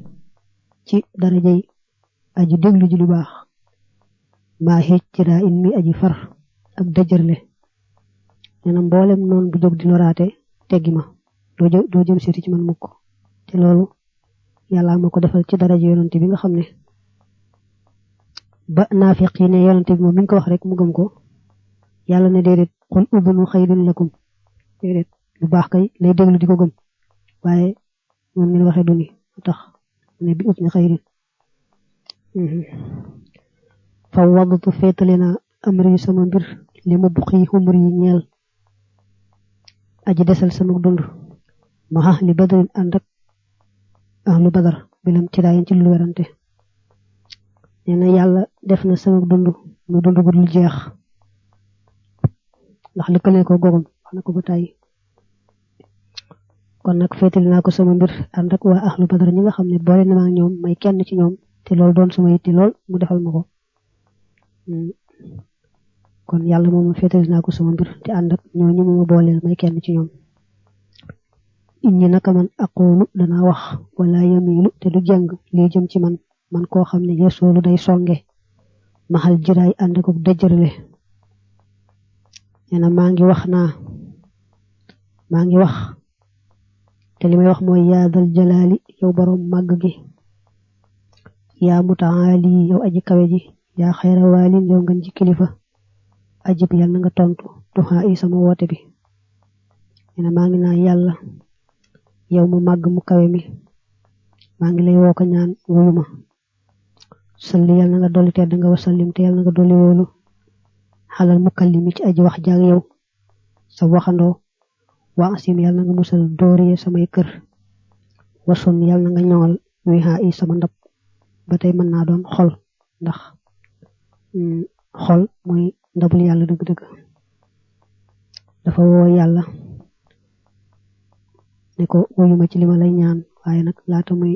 [SPEAKER 1] ci darajay aji déglu ji lu baax maa xeej ci daa in mi aji far ak dëjërle nee na mboolem noonu bu jóg di loraate teggi ma doo jëm seeti ci man mukk te loolu yàlla ma ko defal ci daraja yonante bi nga xam ne ba naafiq yi ne yonante bi moom mi ngi ko wax rek mu gëm ko yàlla ne déedéet xul udunu xayrin lakum déedéet lu baax kay lay déglu di ko gëm waaye moom mi waxee duni tax ne bi udni xayrin fa wadatu féetale na amri sama mbir li ma buqi xumur yi ñeel aji desal sama dund ma li badarin ànd ak ahlu badar bilam ci daayin ci lu werante nee na yàlla def na sama dund mu dund gu dul jeex ndax lëkkale ko gogam wax na ko ba tàyyi kon nag féetale naa ko sama mbir ànd ak waa ahlu badar ñi nga xam ne boole na ma ak ñoom may kenn ci ñoom te loolu doon sama yitte lool mu defal ma ko kon yàlla moom féetali naa ko sama mbir te ànd ak ñoo ñu ma booleel may kenn ci ñoom inni naka man aqulu dana wax wala yamilu te du jàng li jëm ci man koo xam ne yesoolu day songe maxal jiraay ànd ak dëjërle nee na maa ngi wax te li may wax mooy yaa dal jalaali yow borom màgg gi yaa mutaali yow aji kawe ji yaa xayra waalin yow ngeen ci kilifa ajib yàlla nga tontu duxaa yi sama woote bi nee na maa ngi naa yàlla yow mu màgg mu kawe mi maa ngi lay woo ko ñaan wuyu ma salli yàlla nga dolli tedd nga wasallim te yàlla nga dolli wóolu xalal mukallimi ci aji wax jaag yow sa waxandoo waa asim yàlla nga musal dooriye samay kër wasun yàlla nga ñoŋal wiha yi sama ndab ba tey mën naa doon xol ndax xol mooy ndabul yàlla dëgg-dëgg dafa woo yàlla ne ko wuyu ma ci li ma lay ñaan waaye nag laata muy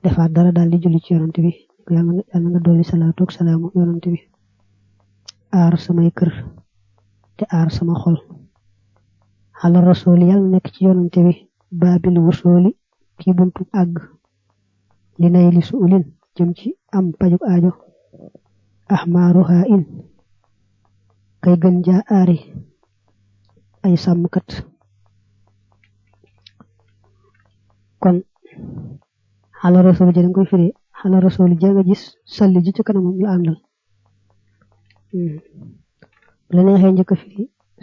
[SPEAKER 1] defaat dara daal di julli ci yonante bi yàlla nga dolli salaatu ak salaamu yonante bi aar samay kër te aar sama xol xala rasooli yàlla nekk ci yonante bi baabil wusooli ki buntu àgg li nay li suulin jëm ci am pajuk aajo ahmaaruha in kay gën jaa aari ay sàmmkat kon xala rasooli ja danga koy firi xala rasooli ja nga gis salli ji ci kanamam la àndal la neexee njëkk firi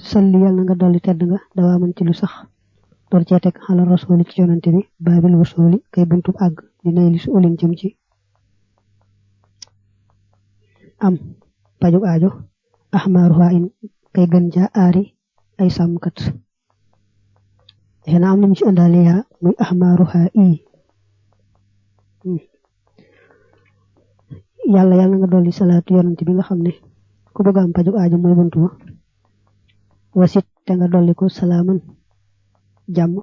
[SPEAKER 1] salli yàlla nga dolli tedd nga dawaa mën ci lu sax door cee teg xala rasooli ci yonante bi baabil wasooli kay buntu àgg di nay li su ulin jëm ci am pajug aajo ahmaaruha in kay gën jaa aari ay sàmmkat xena am nañu ci àndaale yaa muy ahmaaruha i yàlla nga dolli salaatu yonante bi nga xam ne ku bëgg am pajug aajo mooy buntu ba wasit te nga dolli ko salaaman jàmm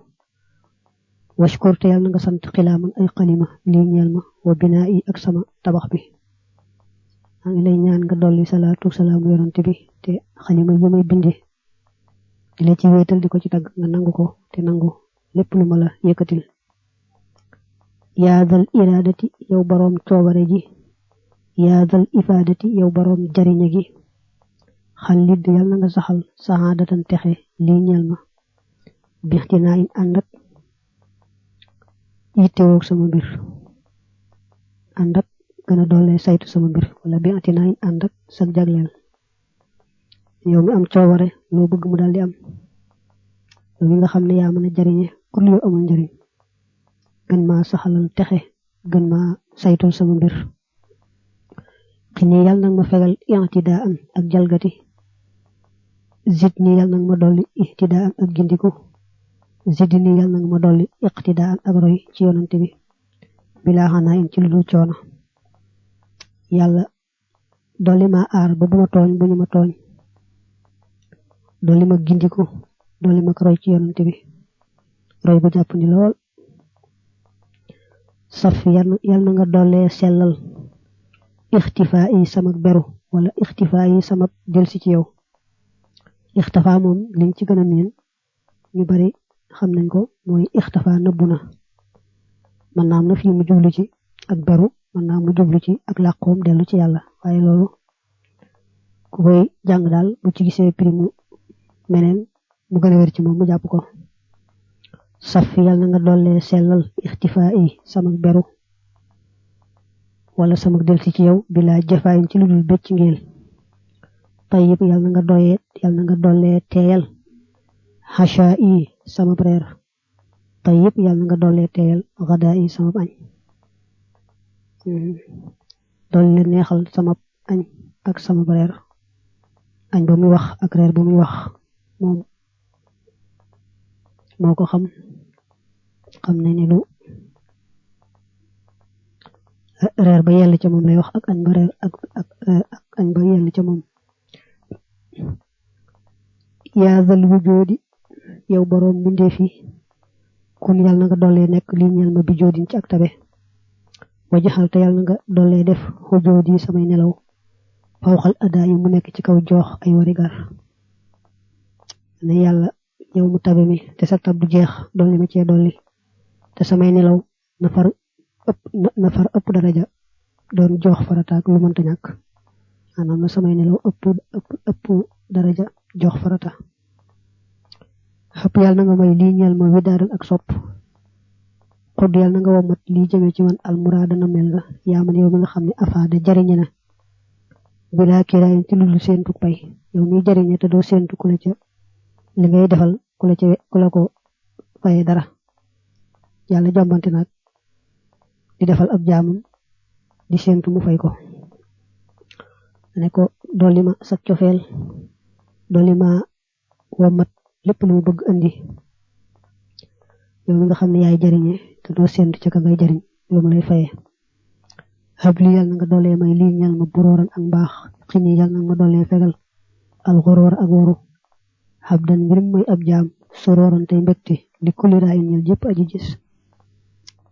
[SPEAKER 1] washkur te yàlla nga sant xilaaman ay xalima lii ñeel ma wa binaa yi ak sama tabax bi maa ngi lay ñaan nga dolli salaatu salaamu yonante bi te xalima yi may binde di la ci wéetal di ko ci tagg nga nangu ko te nangu lépp lu ma la yëkkatil yaa dal iraadati yow boroom coobare ji yaa dal ifaadati yow boroom jariñe gi xalid yàlla nga saxal saxaadatan texe lii ñeel ma bixtinaa in ànd ak yittewoog sama mbir ànd ak gën a doole saytu sama mbir wala bixtinaa in ànd ak sag jagleel yow mi am coobare loo bëgg mu daal di am yow mi nga xam ne yaa mën a jariñe ku lu yow amul njariñ gën maa saxalal texe gën maa saytul sama mbir xini yàlla nag ma fegal i'tidaan ak jalgati zidni yàlla nag ma dolli ihtidaan ak gindiku zidni yàlla nag ma dolli iqtidaan ak roy ci yonante bi bilaa xanaa in ci lu dul coono yàlla dolli ma aar ba bu ma tooñ bu ñu ma tooñ dolli ma gindiku dolli ma roy ci yonante bi roy bu jàpp ni lool saf yàlla na nga dollee sellal ixtifaa yi sama beru wala ixtifaa yi sama delsi ci yow ixtifaa moom liñ ci gën a miin ñu bari xam nañ ko mooy ixtifaa nëbbu na mën naa am na fii mu jublu ci ak beru mën naa mu jublu ci ak làqoom dellu ci yàlla waaye loolu ku koy jàng daal bu ci gisee prix mu meneen mu gën a wér ci moom mu jàpp ko saf yàlla na nga dollee sellal ixtifaa yi sama beru wala sama delsi ci yow bilaa jafaayin ci lu dul becc ngeel tayyib yàlla nga dollee teeyal xachaa yi sama reer tayyib yàlla nga dollee teeyal xadaa yi sama añ dolli neexal sama añ ak sama reer añ ba muy wax ak reer ba muy wax moom moo ko xam nañ ne lu reer ba yell ca moom lay wax ak añ ba reer ak añ ba yell ca moom yaa zal wujoodi yow boroom mbindeef yi kun yàlla na nga dollee nekk lii ñeel ma bi joodin ci ak tabe wajaxal te yàlla na nga dollee def xujoodi samay nelaw fawxal adaa yi mu nekk ci kaw jox ay warigar ne yàlla yow mu tabe mi te sa tab du jeex dolli ma cee dolli te samay nelaw nafar ëpp daraja doon jox farataak lu mënta ñàkk maanaam na samay nelaw ëpp daraja jox farata xëpp yàlla na nga may lii ñeel ma widaadan ak sopp xodd yàlla na nga womat lii jëmee ci man almuraada na mel nga yaa man yow mi nga xam ne afaada jariñe na bilaa kiraayin ci lulu seentu pay yow mi jariñe te doo seentu ku la ca li ngay defal ku la ko faye dara yàlla jombante nag di defal ab jaamam di seentu mu fay ko ne ko dolli ma sa cofeel dolli ma womat lépp lu mu bëgg andi yow mi nga xam ne yaay jariñe te doo séentu ca ka ngay jariñ lu mu lay faye xabli yàlla na nga doolee may lii ñal ma buróoran ak mbaax xini yàlla na nga ma doolee fegal alxuróor ak waru xabdan mbirum mooy ab jaam sorooran tey mbégte li kulliraa in ñel jëpp aji gis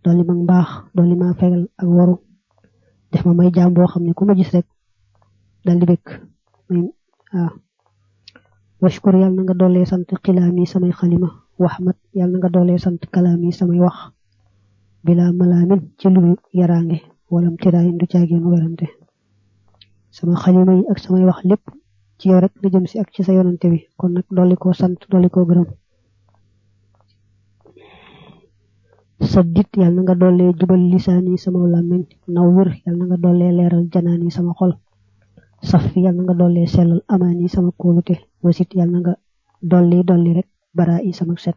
[SPEAKER 1] dolli ma mbaax dolli ma fegal ak waru def ma may jaam boo xam ne ku ma gis rek dal di békk waaw washkur yàlla na nga doolee sant xilaami samay xalima waxmat yàlla na nga doolee sant kalaami samay wax bila malaamin ci lu yaraange walam tiraayin du caageenu werante sama xalima yi ak samay wax lépp ci yow rek la jëm si ak ci sa yonante bi kon nag dolli koo sant dolli koo gërëm saddit yàlla na nga doolee jubal lisaani sama làmmiñ naw wir yàlla na nga doolee leeral janaani sama xol saf yàlla na nga doolee sellal amaani sama kóolute wasit yàlla na nga dolli rek bara yi sama set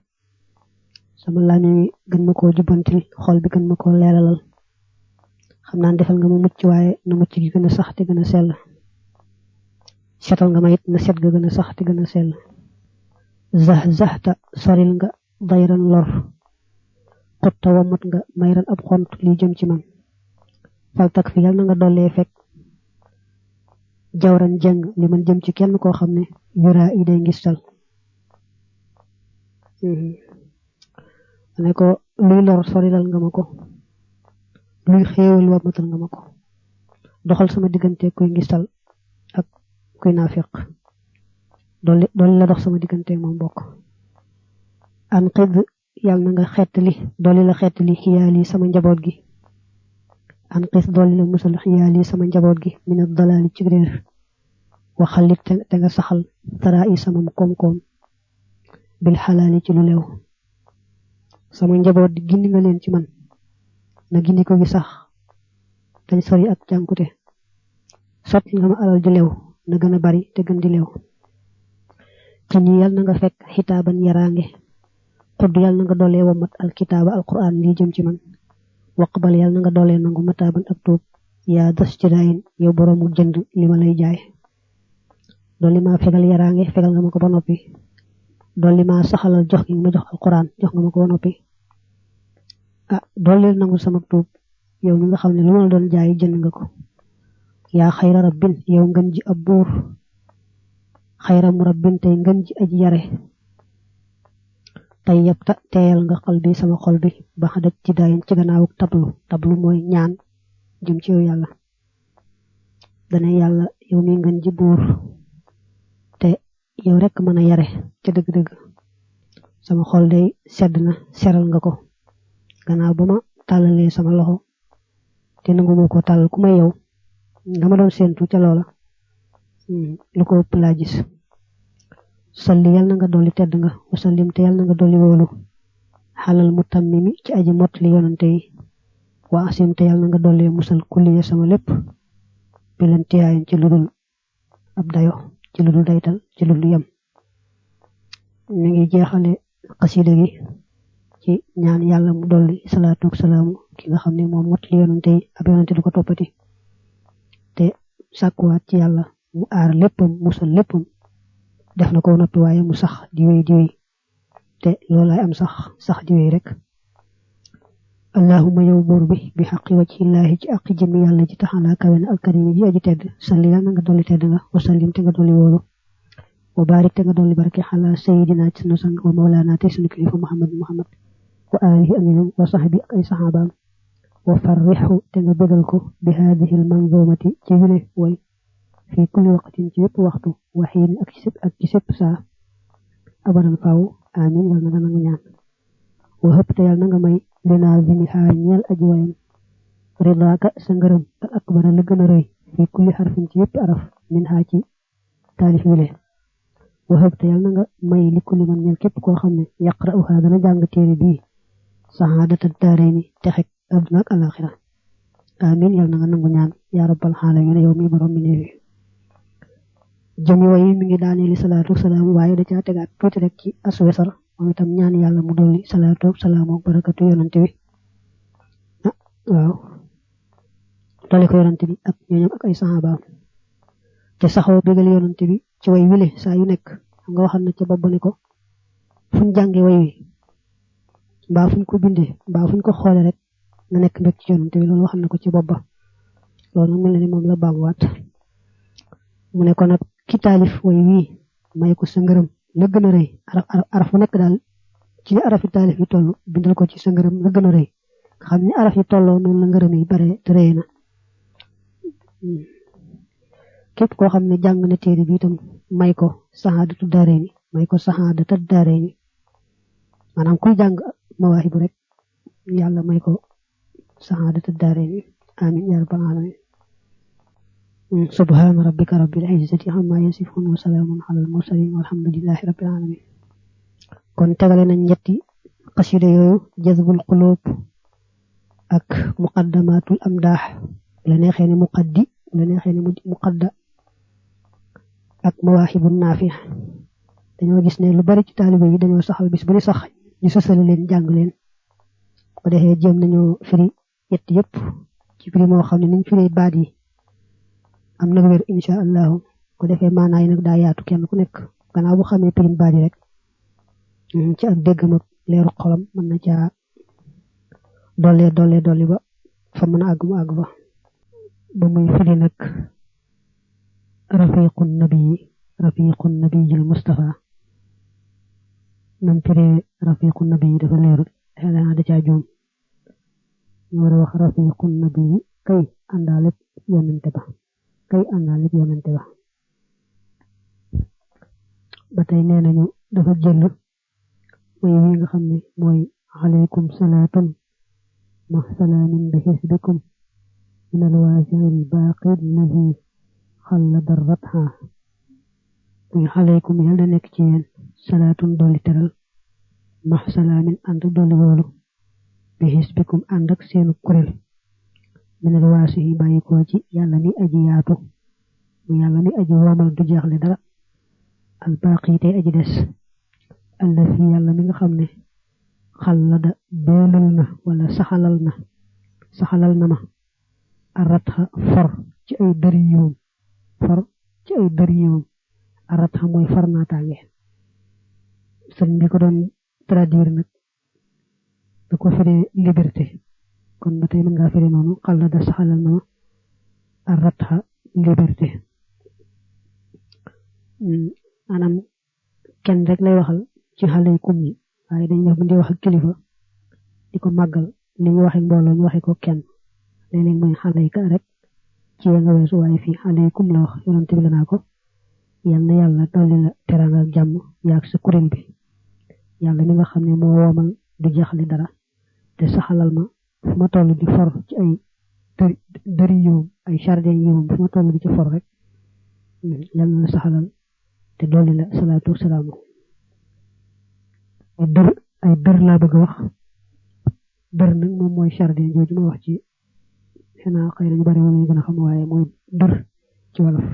[SPEAKER 1] sama làmmiñ wi gën ma koo jubantil xol bi gën ma koo leeralal xam naa defal nga ma mucc waaye na mucc gi gën a sax te gën a sell setal nga ma it na set ga gën a sax te gën a sell zaxta soril nga dayran lor xutta wamat nga mayran ab xont li jëm ci man faltak fi yàlla na nga dollee fekk jawran jëng li man jëm ci kenn koo xam ne yuraa yi day ngistal ne ko luy lor sorilal nga ma ko luy xéewal wamatal nga ma ko doxal sama diggante kuy ngistal ak kuy naafiq dolli la dox sama diggante moom bokk an xid yàlla na nga xettali dolli la xettali xiyaali sama njaboot gi an xis dolli la musal xiyaali sama njaboot gi mina dalaali ci réer waxalit te nga saxal tara yi sama koom-koom bil xalaali ci lu leew sama njaboot di gindi nga leen ci man na gindi ko gi sax dañ sori ak jànkute sotti nga ma alal ju leew na gën a bari te gën di leew ci ñi yàlla na nga fekk xitaaban yaraange xudd yàlla na nga doolee wamat alkitaaba alquran lii jëm ci man waqbal yàlla na nga doolee nangu mataaban ak tuub yaa das ci daayin yow boroomu jënd li ma lay jaay dolli ma fegal yaraange fegal nga ma ko ba noppi dolli ma saxalal jox gi ma jox alquran jox nga ma ko ba noppi dooleel nangu sama tuub yow mi nga xam ne lu ma la doon jaay jënd nga ko yaa xayra rabbin yow ngën ji ab buur xayra mu rabbin tey ngën ji aji yare tey yabta teeyal nga xol bi sama xol bi ba xadaj ci daayin ci gannaaw tablu mooy ñaan jëm ci yow yàlla dana yàlla yow mi ngën ji buur te yow rek mën a yare ca dëgg-dëgg sama xol day sedd na seral nga ko gannaaw ba ma tàllalee sama loxo te nangu ma ko tàllal ku may yow nga ma doon séentu ca loola lu ko ëpp laa gis salli yàlla na nga dolli tedd nga wasallim te yàlla na nga dolli wóolu xalal mu tammimi ci aji mott li yonante yi waa asim te yàlla na nga dolli musal kulliya sama lépp bi leen tiyaayin ci lu dul ab dayo ci lu dul daytal ci lu dul yem mi ngi jeexale xasida gi ci ñaan yàlla mu dolli salaatu ak salaamu ki nga xam ne moom mott li yonante yi ab yonante du ko toppati te sàkkuwaat ci yàlla mu aar léppam musal léppam def na ko noppi waaye mu sax di wéy te loolaay am sax di wéy rek allahumma yow buur bi bi xaqi wajhillaahi ci aqi jëmmi yàlla ji taxalaa kawe na alkarimi ji aji tedd salli yàlla na nga dolli tedd nga wasallim te nga dolli wóolu wa barik te nga dolli barke xalaa sayidina ci sunu sang wa mawlaana te sunu kilifa muhammad wa alihi ak ñoom wa sahbi ak ay saxaabaam wa farrixu te nga bëggal ko bi haadihi al manzumati ci wile way fi kulli waqtin ci yépp waxtu waxiin ak ci sépp saa abadan faaw amin yàlla na nangu ñaan wa hëpp te yàlla na nga may dinaa zini xaar ñeel aji wayam ridaaka sa ngërëm al akbara la gën a rëy fi kulli xarfin ci yépp araf min xaa ci taalif wile wa hëpp te yàlla na nga may li kulli man ñeel képp koo xam ne yaqra'uha dana jàng téere bii saxaadata daarayni texek àdduna ak alaxira amin yàlla na nga nangu ñaan yaa rabbal xaalamiin yow mi borom mi neefi jëmi way mi ngi daaneeli salaatu salaam waaye da caa tegaat tuuti rek ci aswesar moom itam ñaan yàlla mu dolli salaatu salaam ak barakatu yonante bi waaw dolli ko yonante bi ak ñooñam ak ay saxaabaam te saxoo bégal yonante bi ci way wile saa yu nekk xam nga waxal na ca bopp ne ko fuñ jàngee way wi mbaa fuñ ko bindee mbaa fuñ ko xoole rek na nekk mbég ci yonante bi loolu waxal na ko ci bopp ba loolu mel na ni moom la baamuwaat mu ne ko nag ki taalif way wii may ko sa ngërëm la gën a rëy araf bu nekk daal ci arafi taalif yi toll bindal ko ci sa ngërëm la gën a rëy nga xam ne araf yi tolloo noonu la ngërëm yi bare te rëy na képp koo xam ne jàng na téere bi itam may ko saxaadatu daarayni may ko saxaadata daarayni maanaam kuy jàng mawaahibu rek yàlla may ko saxaadata daarayni amin yaa rabbal alamin subhaana rabbika rabbil izzati amma yasifun wa salaamun alal mursalin walhamdulillahi rabbil alamin kon tegale nañ ñetti xasida yooyu jazbul qulub ak muqaddamatul amdaax la neexee ne muqaddi la neexee ne muqadda ak mawaahibun naafi dañoo gis ne lu bari ci taalibe yi dañoo saxal bis bu ne sax ñu sosale leen jàng leen ko defee jéem nañoo firi yett yëpp ci firi moo xam ne niñ firi baat yi am na wér insha allahu ko defee maanaa yi nag daa yaatu kenn ku nekk gannaaw bu xamee pirim baat yi rek ci ak déggam ak leeru xolam mën na caa dolli ba fa mën a àgg mu àgg ba muy firi nag rafiqun nabiyil Mustafa nam firee rafiqun nabi dafa leerul xelana da caa juum ñu war a wax rafiqun nabi kay àndaaleb yonente ba ba tey nee nañu dafa jël mooy wi nga xam ne mooy alaykum salaatun ma salaamin bi xisbikum min alwaasiil baaqi allazi xallada ratha muy alaykum yàlla nekk ci yéen salaatun dolli teral ma salaamin ànd dolli woolu bi xisbikum ànd ak seenu kuréel min alwaasiil bàyyi ko ci yàlla mi aji yaatu mu yàlla mi aji woomal du jeexle dara al baaqi tey aji des allazi yàlla mi nga xam ne xallada beelal na wala saxalal na ma aratxa for ci ay dëri yiwum aratxa mooy far naataange sëriñ bi ko doon traduire nag da ko firee liberté kon ba tey mën ngaa firee noonu xallada saxalal na ma aratxa liberté maanaam kenn rek lay waxal ci xale kum ñi waaye dañuy def bu di wax ak kilifa di ko màggal li ñu waxe mbooloo ñu waxe ko kenn léeg-léeg mooy xale ka rek ci ya nga weesu waaye fii xale kum la wax yonante bi la naa ko yal na yàlla dolli la teraanga ak jàmm yaag sa kuréel bi yàlla mi nga xam ne moo woomal du jaxli dara te saxalal ma fu ma toll di for ci ay dëri yiwum ay jardin yiwum fu ma toll di ci for rek yal na la saxalal te dolli la salaatu salaamu ay dër laa bëgg a wax dër nag moom mooy jardin jooju ma wax ci xanaa xëy na ñu bari moom ñu gën a xam waaye mooy dër ci wolof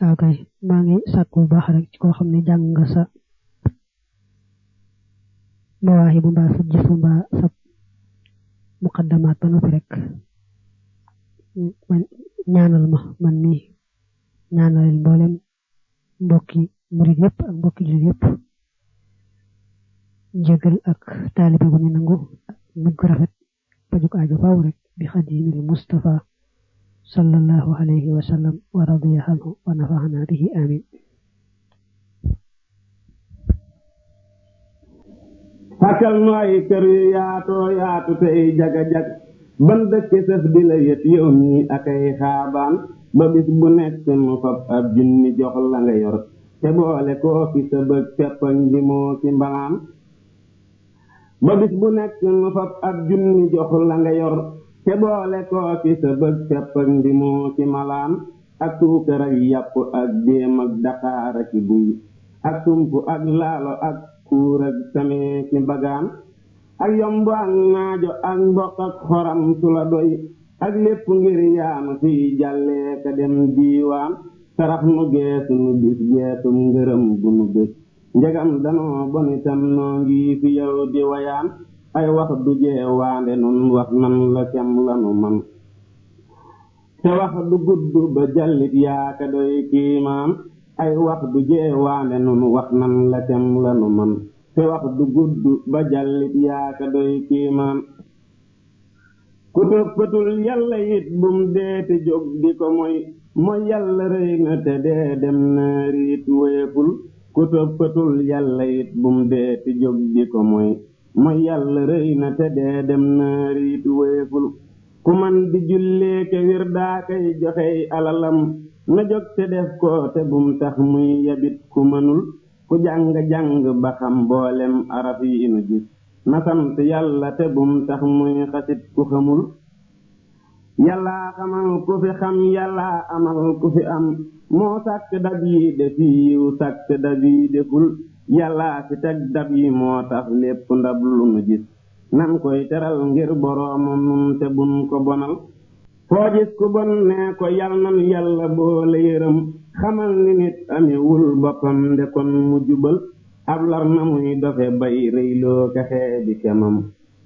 [SPEAKER 1] waaw kay maa ngi sàkk bu baax rek ci koo xam ne jàng nga sa mawaahibu mbaa sa jëfu mbaa sa muqaddamaat ba noppi rek ñaanal ma man mii ñaanal mboolem mbokki murid yëpp ak mbokki jullit yëpp njëgal ak taalibe bu ñu nangu mujj gu rafet pajuk aajo faaw rek bi xadimil Mustafa sallallahu alayhi wa sallam wa radiya anhu wa nafa'ana bihi amin
[SPEAKER 2] xakkal nu ay kër yu yaatoo yaatu tey jaga jag ban dëkk sëf di la yët yow mi ak ay xaabaan ba bis bu nekk nu fab ab junni jox la nga yor te boole koo fi sa bëgg pepp ak ndimoo ci mbalaan ba bis bu nekk nu fab ab junni jox la nga yor te boole koo fi sa bëgg pepp ak ndimoo ci malaan ak suukar ak yàpp ak déem ak daqaar ak buy ak sump ak laalo ak kuur ak samee ci bagaan ak yomb ak naajo ak mboq ak xoram su la doy ak lépp ngir yaanu fiy jàllee ka dem diiwaan sarax nu geesu nu bis geesum ngërëm bu nu bés njegam danoo bonitam noo ngi fi yow di wayaan ay wax du jee waande nun wax nan la kem lanu man te wax du gudd ba jallit yaaka doy kiimaan ay wax du jee waande nun wax nan la kem lanu man te wax du gudd ba jallit yaaka doy kiimaan ku toppatul yàlla it bum deeti jóg di ko mooy yàlla rëy na te dee dem na riit wéeful ku toppatul yàlla it bum deeti jóg di ko mooy yàlla rëy na te dee dem na riit wéeful ku man di jullee ke wir daa kay joxey alalam na jóg te def ko te bum tax muy yabit ku mënul ku jàng-jàng ba xam boolem araf yi nu gis na sant yàlla te bum tax muy xasit ku xamul yàlla xamal ku fi xam yàlla amal ku fi am moo sàkk dab yi def yiw sàkk dab yi deful yàlla fi teg dab yi moo tax lépp ndab lu nu gis nan koy teral ngir boroomam nun te bun ko bonal foo gis ku bon nee ko yal nan yàlla boole yërëm xamal ni nit amewul boppam nde kon mu jubal ab lar na muy dofe bay rëyloo ka xeebi kemam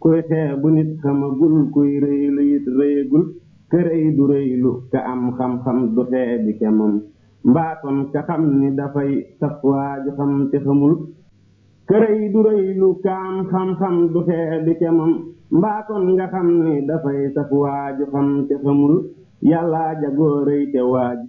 [SPEAKER 2] kuy xeebu nit xamagul kuy rëylu it rëyagul ka rëy du rëylu ka am xam-xam du xeebi kemam mbaaton ka xam ni dafay saf waaju xam te xamul ka rëy du rëylu ka am xam-xam du xeebi kemam mbaaton nga xam ni dafay saf waaju xam te xamul yàlla jagoo rëy te waaju